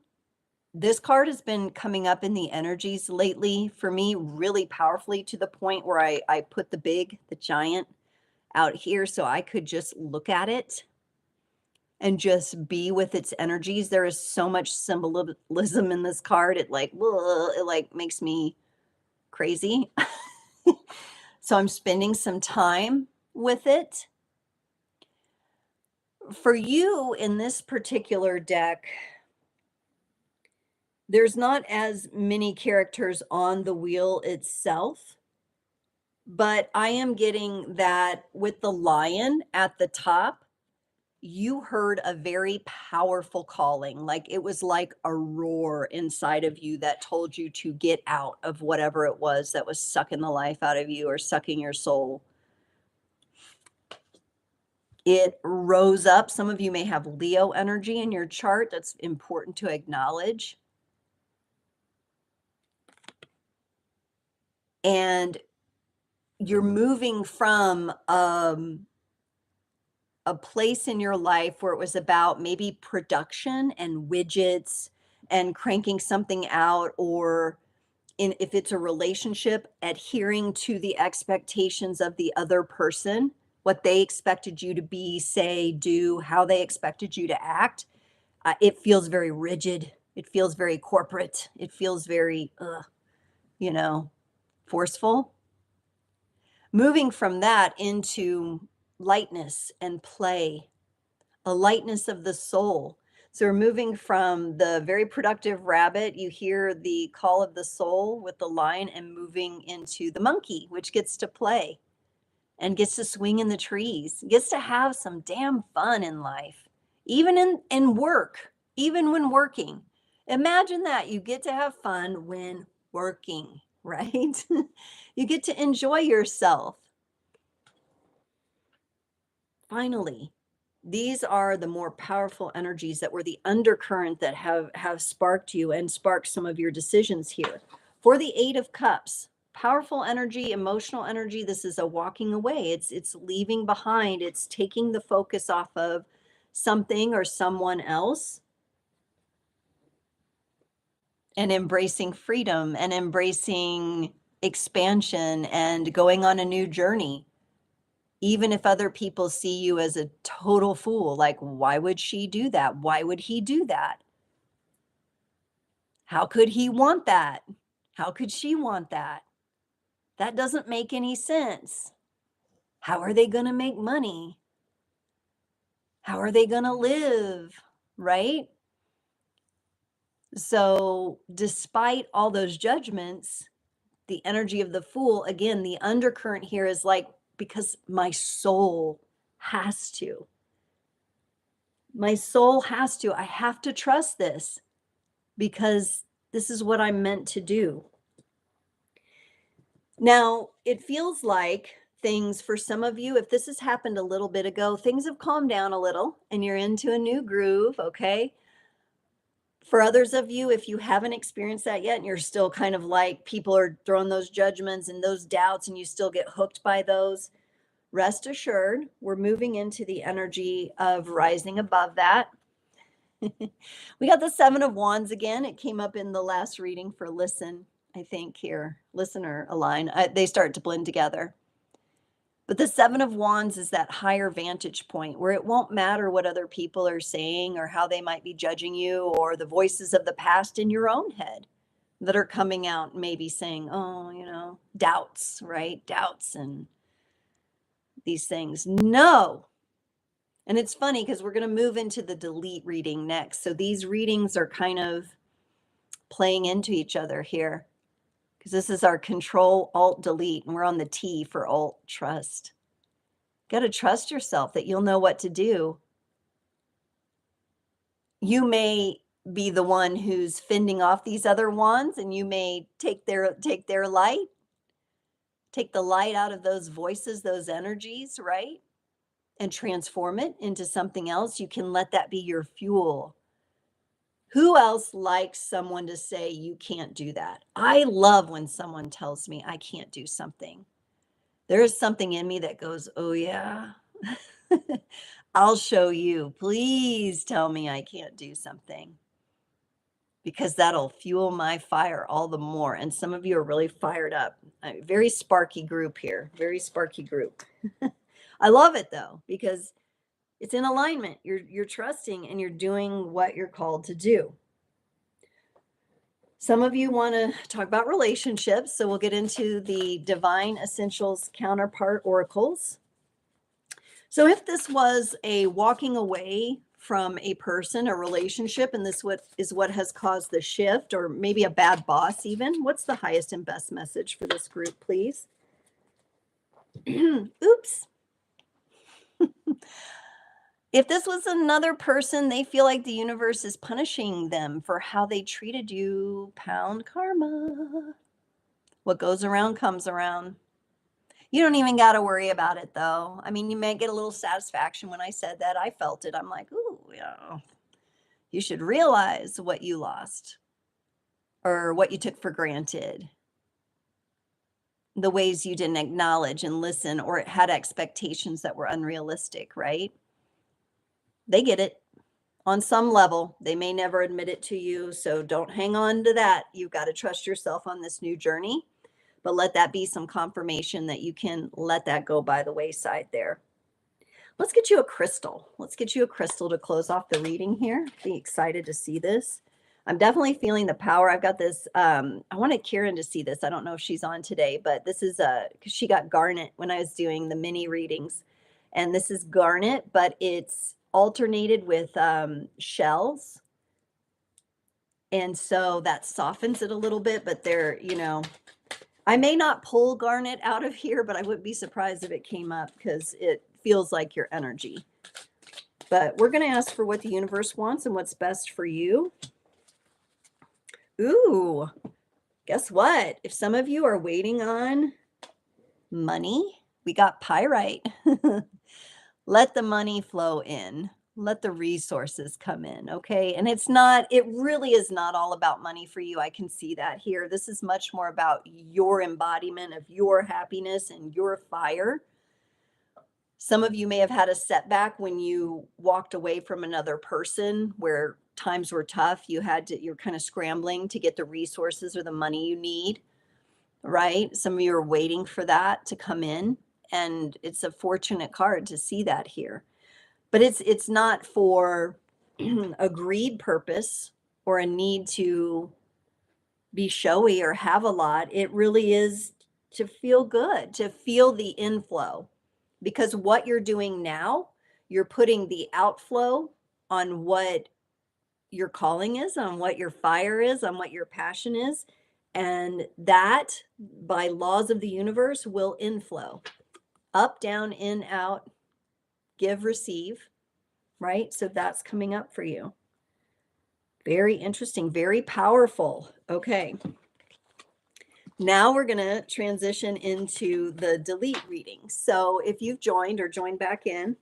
This card has been coming up in the energies lately for me really powerfully, to the point where I put the giant out here so I could just look at it and just be with its energies. There is so much symbolism in this card. It like, ugh, it like makes me crazy. So I'm spending some time with it. For you in this particular deck, there's not as many characters on the wheel itself, but I am getting that with the lion at the top, you heard a very powerful calling. Like it was like a roar inside of you that told you to get out of whatever it was that was sucking the life out of you or sucking your soul. It rose up. Some of you may have Leo energy in your chart. That's important to acknowledge. And you're moving from a place in your life where it was about maybe production and widgets and cranking something out, or if it's a relationship, adhering to the expectations of the other person, what they expected you to be, say, do, how they expected you to act. It feels very rigid. It feels very corporate. It feels very, forceful. Moving from that into lightness and play, a lightness of the soul. So we're moving from the very productive rabbit, you hear the call of the soul with the lion, and moving into the monkey, which gets to play and gets to swing in the trees, gets to have some damn fun in life, even in work, even when working. Imagine that you get to have fun when working, right? You get to enjoy yourself. Finally, these are the more powerful energies that were the undercurrent that have sparked you and sparked some of your decisions here. For the 8 of Cups, powerful energy, emotional energy. This is a walking away. It's leaving behind. It's taking the focus off of something or someone else and embracing freedom and embracing expansion and going on a new journey. Even if other people see you as a total fool, like, why would she do that? Why would he do that? How could he want that? How could she want that? That doesn't make any sense. How are they going to make money? How are they going to live? Right? So, despite all those judgments, the energy of the fool, again, the undercurrent here is like, because my soul has to. My soul has to. I have to trust this because this is what I'm meant to do. Now, it feels like things for some of you, if this has happened a little bit ago, things have calmed down a little and you're into a new groove, okay? For others of you, if you haven't experienced that yet and you're still kind of like people are throwing those judgments and those doubts and you still get hooked by those, Rest assured, we're moving into the energy of rising above that. We got the Seven of Wands again. It came up in the last reading for listen, I think here. Listen or align. They start to blend together. But the Seven of Wands is that higher vantage point where it won't matter what other people are saying or how they might be judging you or the voices of the past in your own head that are coming out, maybe saying, oh, doubts, right? Doubts and these things. No. And it's funny because we're going to move into the delete reading next. So these readings are kind of playing into each other here because this is our control, alt, delete, and we're on the T for alt, trust. Got to trust yourself that you'll know what to do. You may be the one who's fending off these other wands, and you may take their light, take the light out of those voices, those energies, right? And transform it into something else. You can let that be your fuel. Who else likes someone to say you can't do that? I love when someone tells me I can't do something. There is something in me that goes, oh yeah, I'll show you. Please tell me I can't do something, because that'll fuel my fire all the more. And some of you are really fired up. Very sparky group here, very sparky group. I love it though, because it's in alignment. You're trusting and you're doing what you're called to do. Some of you want to talk about relationships, so we'll get into the Divine Essentials Counterpart Oracles. So if this was a walking away from a person, a relationship, and this is what has caused the shift, or maybe a bad boss even, what's the highest and best message for this group, please? Oops. If this was another person, they feel like the universe is punishing them for how they treated you. Pound karma. What goes around comes around. You don't even got to worry about it, though. I mean, you may get a little satisfaction when I said that. I felt it. I'm like, ooh, you should realize what you lost or what you took for granted. The ways you didn't acknowledge and listen or had expectations that were unrealistic, right? They get it on some level. They may never admit it to you, so don't hang on to that. You've got to trust yourself on this new journey, but let that be some confirmation that you can let that go by the wayside there. Let's get you a crystal. Let's get you a crystal to close off the reading here. Be excited to see this. I'm definitely feeling the power. I've got this. I wanted Karen to see this. I don't know if she's on today, but this is because she got garnet when I was doing the mini readings. And this is garnet, but it's alternated with shells. And so that softens it a little bit, but they're, I may not pull garnet out of here, but I wouldn't be surprised if it came up because it feels like your energy. But we're going to ask for what the universe wants and what's best for you. Ooh, guess what? If some of you are waiting on money, we got pyrite. Let the money flow in. Let the resources come in, okay? And it really is not all about money for you. I can see that here. This is much more about your embodiment of your happiness and your fire. Some of you may have had a setback when you walked away from another person where times were tough. You're kind of scrambling to get the resources or the money you need, right? Some of you are waiting for that to come in. And it's a fortunate card to see that here. But it's not for a greed purpose or a need to be showy or have a lot. It really is to feel good, to feel the inflow. Because what you're doing now, you're putting the outflow on what your calling is, on what your fire is, on what your passion is. And that, by laws of the universe, will inflow. Up, down, in, out, give, receive, right? So that's coming up for you. Very interesting, very powerful. Okay. Now we're going to transition into the delete reading. So if you've joined or joined back in,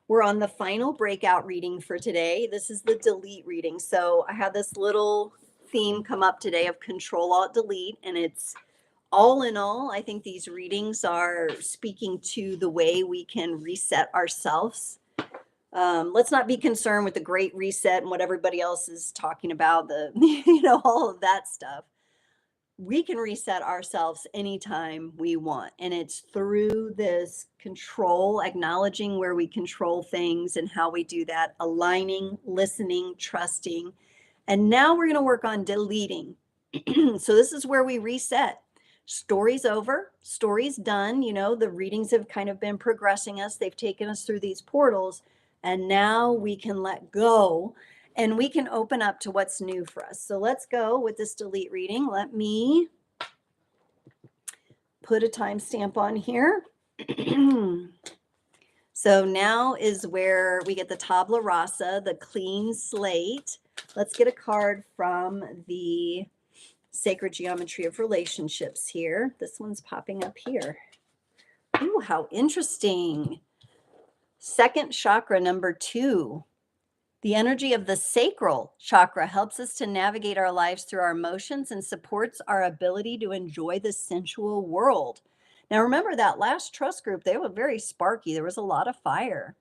we're on the final breakout reading for today. This is the delete reading. So I had this little theme come up today of Control Alt Delete, and it's all in all, I think these readings are speaking to the way we can reset ourselves. Let's not be concerned with the great reset and what everybody else is talking about, the, all of that stuff. We can reset ourselves anytime we want. And it's through this control, acknowledging where we control things and how we do that, aligning, listening, trusting. And now we're going to work on deleting. So this is where we reset. Story's over, story's done. The readings have kind of been progressing us. They've taken us through these portals. And now we can let go and we can open up to what's new for us. So let's go with this delete reading. Let me put a timestamp on here. So now is where we get the tabla rasa, the clean slate. Let's get a card from the Sacred Geometry of Relationships here. This one's popping up here. Ooh, how interesting. Second chakra, number 2. The energy of the sacral chakra helps us to navigate our lives through our emotions and supports our ability to enjoy the sensual world. Now, remember that last trust group, they were very sparky. There was a lot of fire.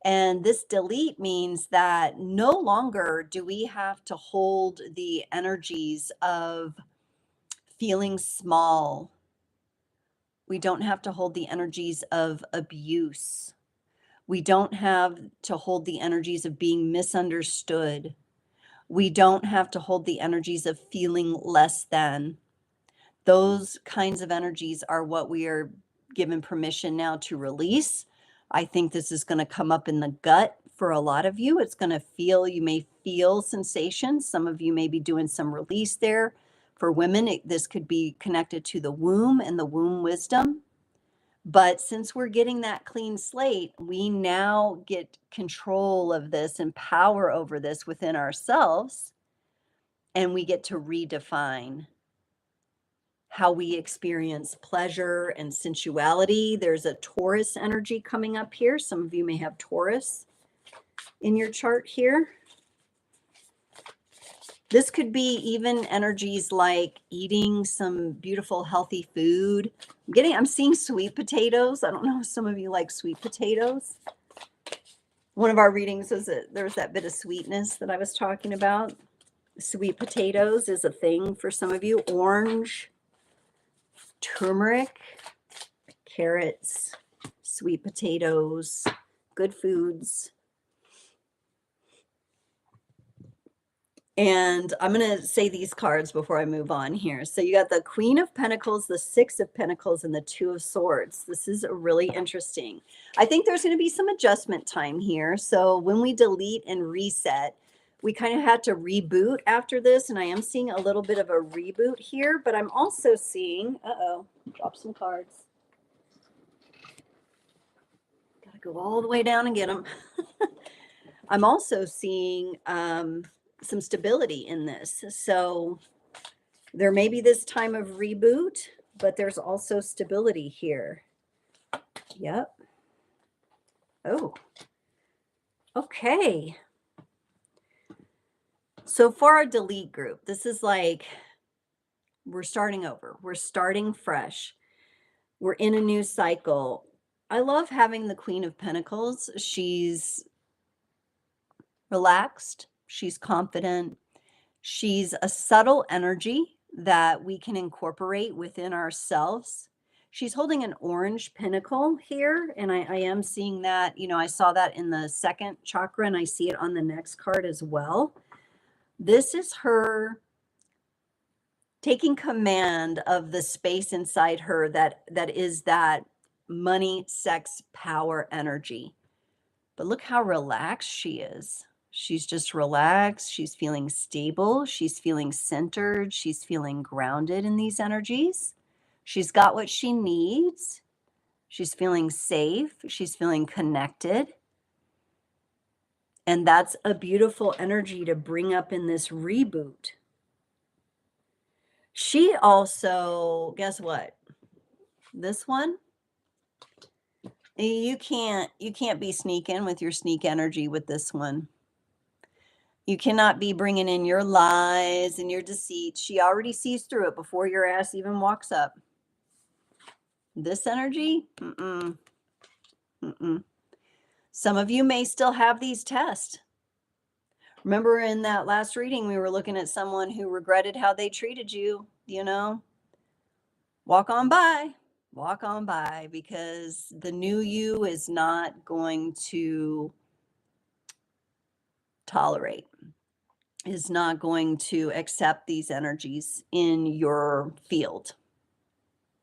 And this delete means that no longer do we have to hold the energies of feeling small. We don't have to hold the energies of abuse. We don't have to hold the energies of being misunderstood. We don't have to hold the energies of feeling less than. Those kinds of energies are what we are given permission now to release. I think this is going to come up in the gut for a lot of you. It's going to feel, you may feel sensations. Some of you may be doing some release there. For women, this could be connected to the womb and the womb wisdom. But since we're getting that clean slate, we now get control of this and power over this within ourselves. And we get to redefine how we experience pleasure and sensuality. There's a Taurus energy coming up here. Some of you may have Taurus in your chart here. This could be even energies like eating some beautiful, healthy food. I'm seeing sweet potatoes. I don't know if some of you like sweet potatoes. One of our readings was that there's that bit of sweetness that I was talking about. Sweet potatoes is a thing for some of you. Orange, turmeric, carrots, sweet potatoes, good foods. And I'm going to say these cards before I move on here. So you got the Queen of Pentacles, the Six of Pentacles, and the Two of Swords. This is really interesting. I think there's going to be some adjustment time here. So when we delete and reset, we kind of had to reboot after this. And I am seeing a little bit of a reboot here, but I'm also seeing, drop some cards. Got to go all the way down and get them. I'm also seeing some stability in this. So there may be this time of reboot, but there's also stability here. Yep. Oh, okay. So for our delete group, this is like, we're starting over. We're starting fresh. We're in a new cycle. I love having the Queen of Pentacles. She's relaxed. She's confident. She's a subtle energy that we can incorporate within ourselves. She's holding an orange pentacle here, and I am seeing that, I saw that in the second chakra, and I see it on the next card as well. This is her taking command of the space inside her that is that money, sex, power energy. But look how relaxed she is. She's just relaxed. She's feeling stable. She's feeling centered. She's feeling grounded in these energies. She's got what she needs. She's feeling safe. She's feeling connected. And that's a beautiful energy to bring up in this reboot. She also, guess what? This one, you can't be sneaking with your sneak energy with this one. You cannot be bringing in your lies and your deceit. She already sees through it before your ass even walks up. This energy, some of you may still have these tests. Remember in that last reading, we were looking at someone who regretted how they treated you, walk on by, because the new you is not going to tolerate, is not going to accept these energies in your field,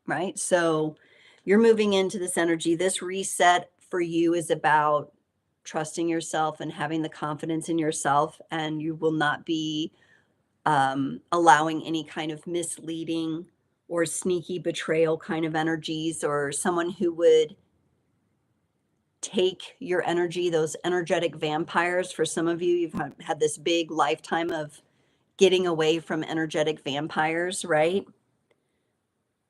right? So you're moving into this energy. This reset for you is about trusting yourself and having the confidence in yourself, and you will not be allowing any kind of misleading or sneaky betrayal kind of energies, or someone who would take your energy, those energetic vampires. For some of you, you've had this big lifetime of getting away from energetic vampires, right?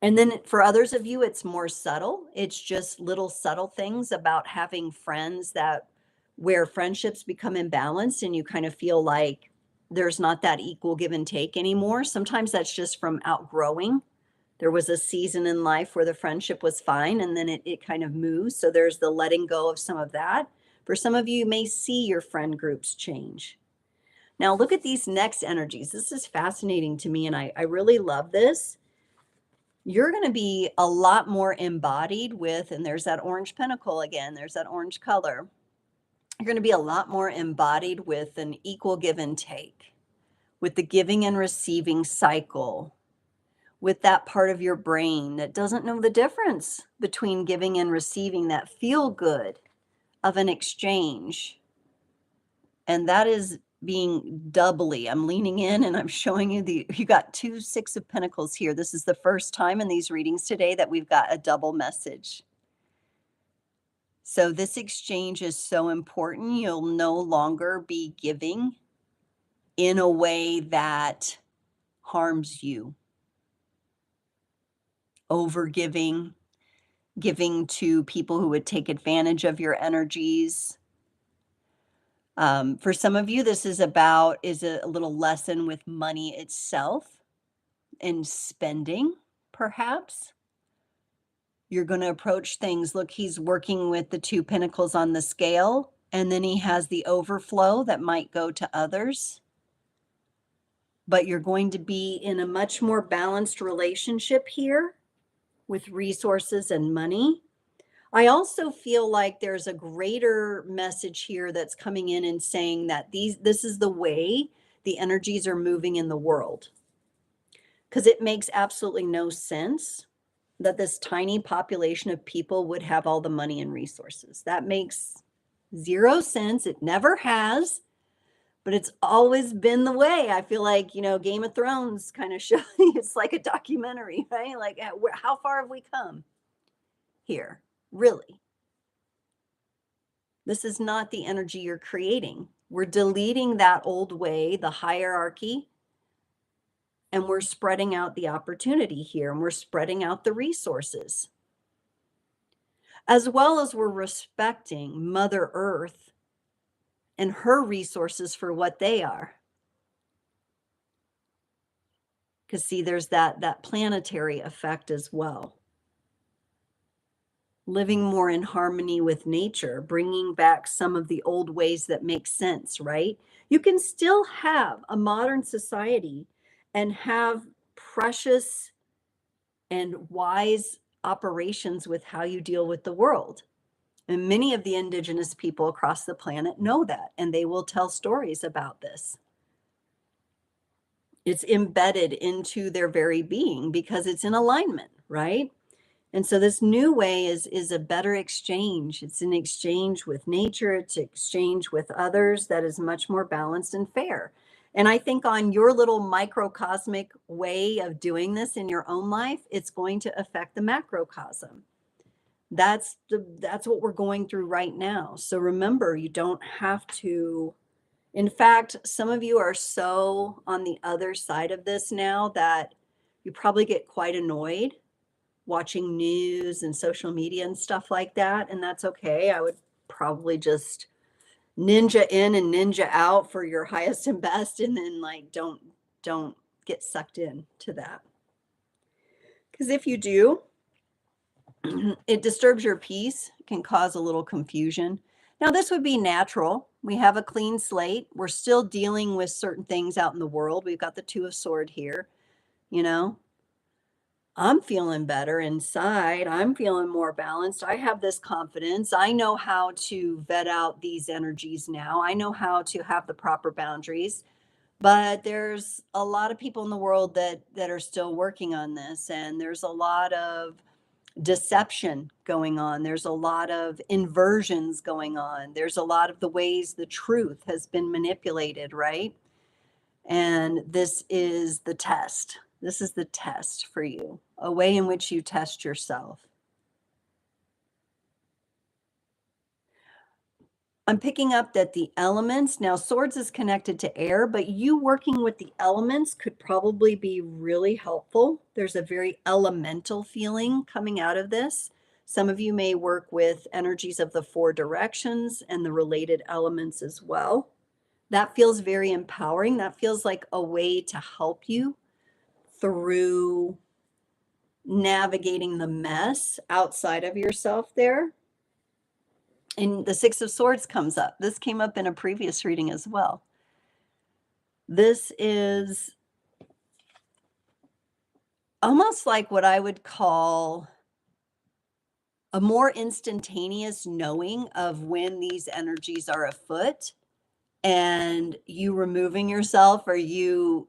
And then for others of you, it's more subtle. It's just little subtle things about having friends that where friendships become imbalanced and you kind of feel like there's not that equal give and take anymore. Sometimes that's just from outgrowing. There was a season in life where the friendship was fine and then it kind of moves. So there's the letting go of some of that. For some of you, you may see your friend groups change. Now look at these next energies. This is fascinating to me and I really love this. You're going to be a lot more embodied with, and there's that orange pentacle again, there's that orange color. You're going to be a lot more embodied with an equal give and take, with the giving and receiving cycle, with that part of your brain that doesn't know the difference between giving and receiving, that feel good of an exchange. And that is being doubly, I'm leaning in and I'm showing you you got 2 6 of Pentacles here. This is the first time in these readings today that we've got a double message. So this exchange is so important. You'll no longer be giving in a way that harms you. Over giving to people who would take advantage of your energies. For some of you, this is a little lesson with money itself and spending, perhaps. You're going to approach things. Look, he's working with the 2 pentacles on the scale, and then he has the overflow that might go to others. But you're going to be in a much more balanced relationship here with resources and money. I also feel like there's a greater message here that's coming in and saying that this is the way the energies are moving in the world. Because it makes absolutely no sense that this tiny population of people would have all the money and resources. That makes 0 sense. It never has, but it's always been the way. I feel like, Game of Thrones kind of show, it's like a documentary, right? Like how far have we come here? Really? This is not the energy you're creating. We're deleting that old way, the hierarchy, and we're spreading out the opportunity here, and we're spreading out the resources. As well as we're respecting Mother Earth and her resources for what they are. Because see, there's that planetary effect as well. Living more in harmony with nature, bringing back some of the old ways that make sense, right? You can still have a modern society and have precious and wise operations with how you deal with the world. And many of the indigenous people across the planet know that, and they will tell stories about this. It's embedded into their very being because it's in alignment, right? And so this new way is a better exchange. It's an exchange with nature. It's an exchange with others that is much more balanced and fair. And I think on your little microcosmic way of doing this in your own life, it's going to affect the macrocosm. That's what we're going through right now. So remember, you don't have to. In fact, some of you are so on the other side of this now that you probably get quite annoyed watching news and social media and stuff like that. And that's okay. I would probably just ninja in and ninja out for your highest and best, and then like don't get sucked in to that. Because if you do, it disturbs your peace, can cause a little confusion. Now, this would be natural. We have a clean slate. We're still dealing with certain things out in the world. We've got the Two of Sword here, you know. I'm feeling better inside. I'm feeling more balanced. I have this confidence. I know how to vet out these energies now. I know how to have the proper boundaries. But there's a lot of people in the world that are still working on this, and there's a lot of deception going on. There's a lot of inversions going on. There's a lot of the ways the truth has been manipulated, right? And this is the test. This is the test for you, a way in which you test yourself. I'm picking up that the elements, now swords is connected to air, but you working with the elements could probably be really helpful. There's a very elemental feeling coming out of this. Some of you may work with energies of the four directions and the related elements as well. That feels very empowering. That feels like a way to help you through navigating the mess outside of yourself there. And the Six of Swords comes up. This came up in a previous reading as well. This is almost like what I would call a more instantaneous knowing of when these energies are afoot, and you removing yourself, or you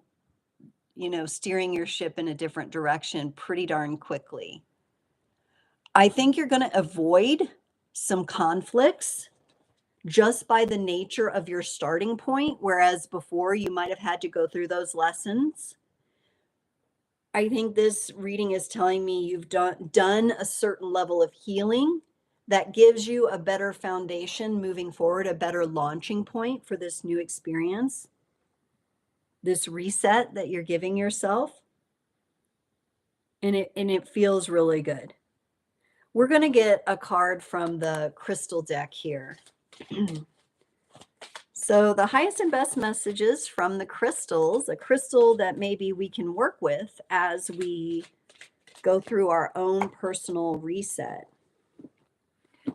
know, steering your ship in a different direction pretty darn quickly. I think you're going to avoid some conflicts just by the nature of your starting point, whereas before you might have had to go through those lessons. I think this reading is telling me you've done a certain level of healing that gives you a better foundation moving forward, a better launching point for this new experience, this reset that you're giving yourself. And it feels really good. We're going to get a card from the crystal deck here. So the highest and best messages from the crystals, a crystal that maybe we can work with as we go through our own personal reset.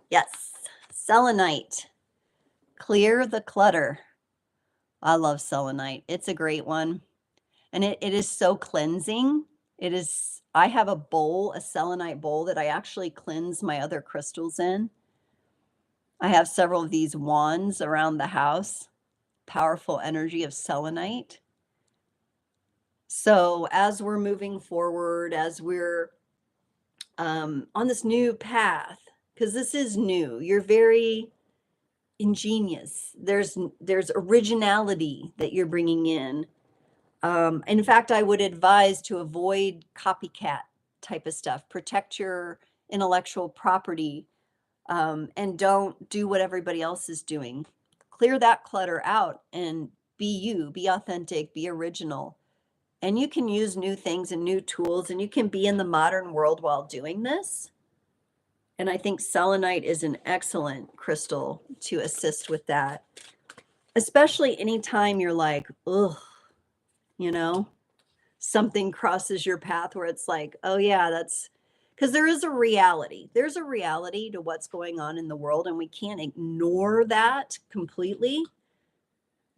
Yes, selenite, clear the clutter. I love selenite. It's a great one. And it is so cleansing. It is, I have a bowl, a selenite bowl that I actually cleanse my other crystals in. I have several of these wands around the house. Powerful energy of selenite. So as we're moving forward, as we're on this new path, because this is new, you're very ingenious. There's originality that you're bringing in. In fact, I would advise to avoid copycat type of stuff. Protect your intellectual property, and don't do what everybody else is doing. Clear that clutter out and be you, be authentic, be original. And you can use new things and new tools, and you can be in the modern world while doing this. And I think selenite is an excellent crystal to assist with that, especially anytime you're like, ugh, you know, something crosses your path where it's like, oh yeah, that's because there is a reality. There's a reality to what's going on in the world, and we can't ignore that completely.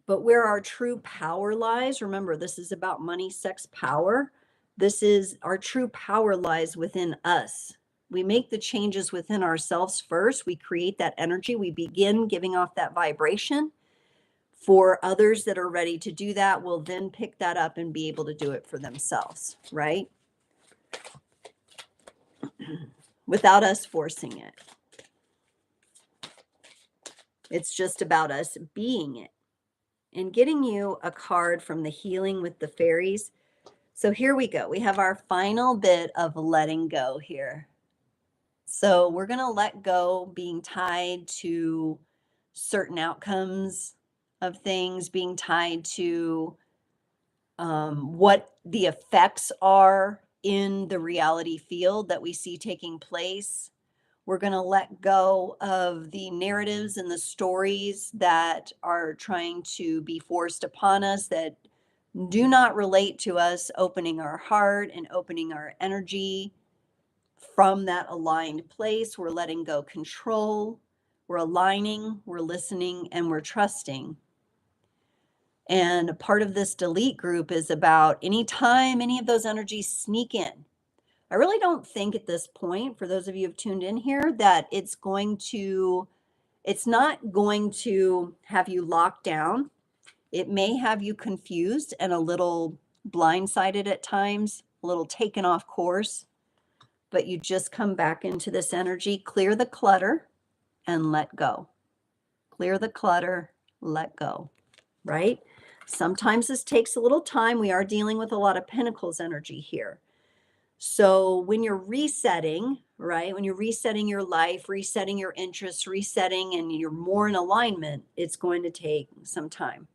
But where our true power lies, remember, this is about money, sex, power. This is our true power lies within us. We make the changes within ourselves first. We create that energy. We begin giving off that vibration. For others that are ready to do that, will then pick that up and be able to do it for themselves, right? Without us forcing it. It's just about us being it. And getting you a card from the Healing with the Fairies. So here we go. We have our final bit of letting go here. So we're going to let go, being tied to certain outcomes of things, being tied to what the effects are in the reality field that we see taking place, We're going to let go of the narratives and the stories that are trying to be forced upon us that do not relate to us, opening our heart and opening our energy from that aligned place. We're letting go control, we're aligning, we're listening, and we're trusting. And a part of this delete group is about anytime any of those energies sneak in. I really don't think at this point, for those of you who've tuned in here, that it's not going to have you locked down. It may have you confused and a little blindsided at times, a little taken off course, but you just come back into this energy, clear the clutter and let go. Clear the clutter, let go, right? Sometimes this takes a little time. We are dealing with a lot of Pentacles energy here. So when you're resetting, right, when you're resetting your life, resetting your interests, resetting, and you're more in alignment, it's going to take some time.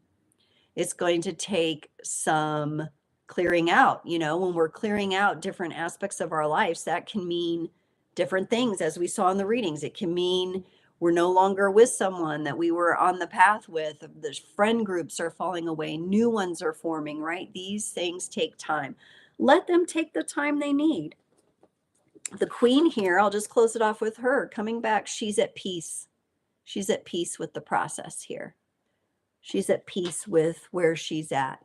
It's going to take some clearing out. You know, when we're clearing out different aspects of our lives, that can mean different things, as we saw in the readings. It can mean we're no longer with someone that we were on the path with. The friend groups are falling away. New ones are forming, right? These things take time. Let them take the time they need. The Queen here, I'll just close it off with her. Coming back, she's at peace. She's at peace with the process here. She's at peace with where she's at.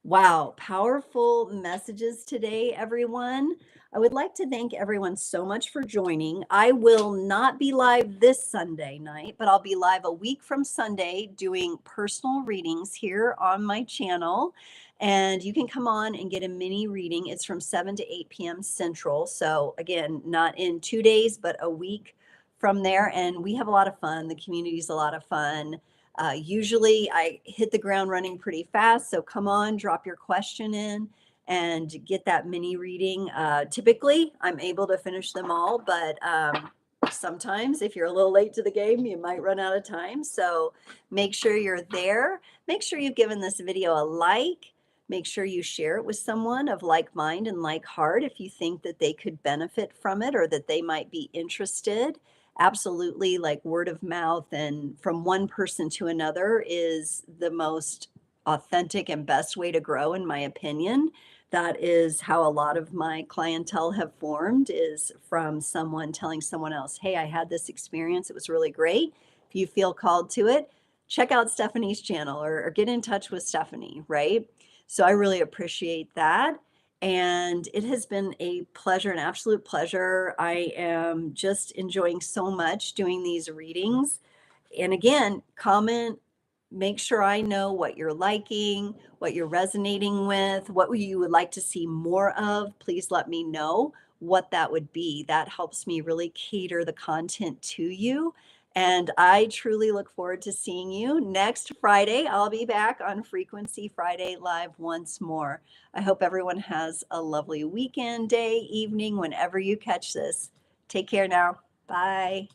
Wow, powerful messages today, everyone. I would like to thank everyone so much for joining. I will not be live this Sunday night, but I'll be live a week from Sunday doing personal readings here on my channel. And you can come on and get a mini reading. It's from 7 to 8 p.m. Central. So again, not in 2 days, but a week from there. And we have a lot of fun. The community's a lot of fun. Usually I hit the ground running pretty fast. So come on, drop your question in and get that mini reading. Typically I'm able to finish them all, but sometimes if you're a little late to the game, you might run out of time. So make sure you're there. Make sure you've given this video a like. Make sure you share it with someone of like mind and like heart if you think that they could benefit from it or that they might be interested. Absolutely, like word of mouth and from one person to another is the most authentic and best way to grow, in my opinion. That is how a lot of my clientele have formed, is from someone telling someone else, hey, I had this experience. It was really great. If you feel called to it, check out Stephanie's channel or get in touch with Stephanie, right? So I really appreciate that. And it has been a pleasure, an absolute pleasure. I am just enjoying so much doing these readings. And again, comment, make sure I know what you're liking, what you're resonating with, what you would like to see more of. Please let me know what that would be. That helps me really cater the content to you. And I truly look forward to seeing you next Friday. I'll be back on Frequency Friday Live once more. I hope everyone has a lovely weekend, day, evening, whenever you catch this. Take care now. Bye.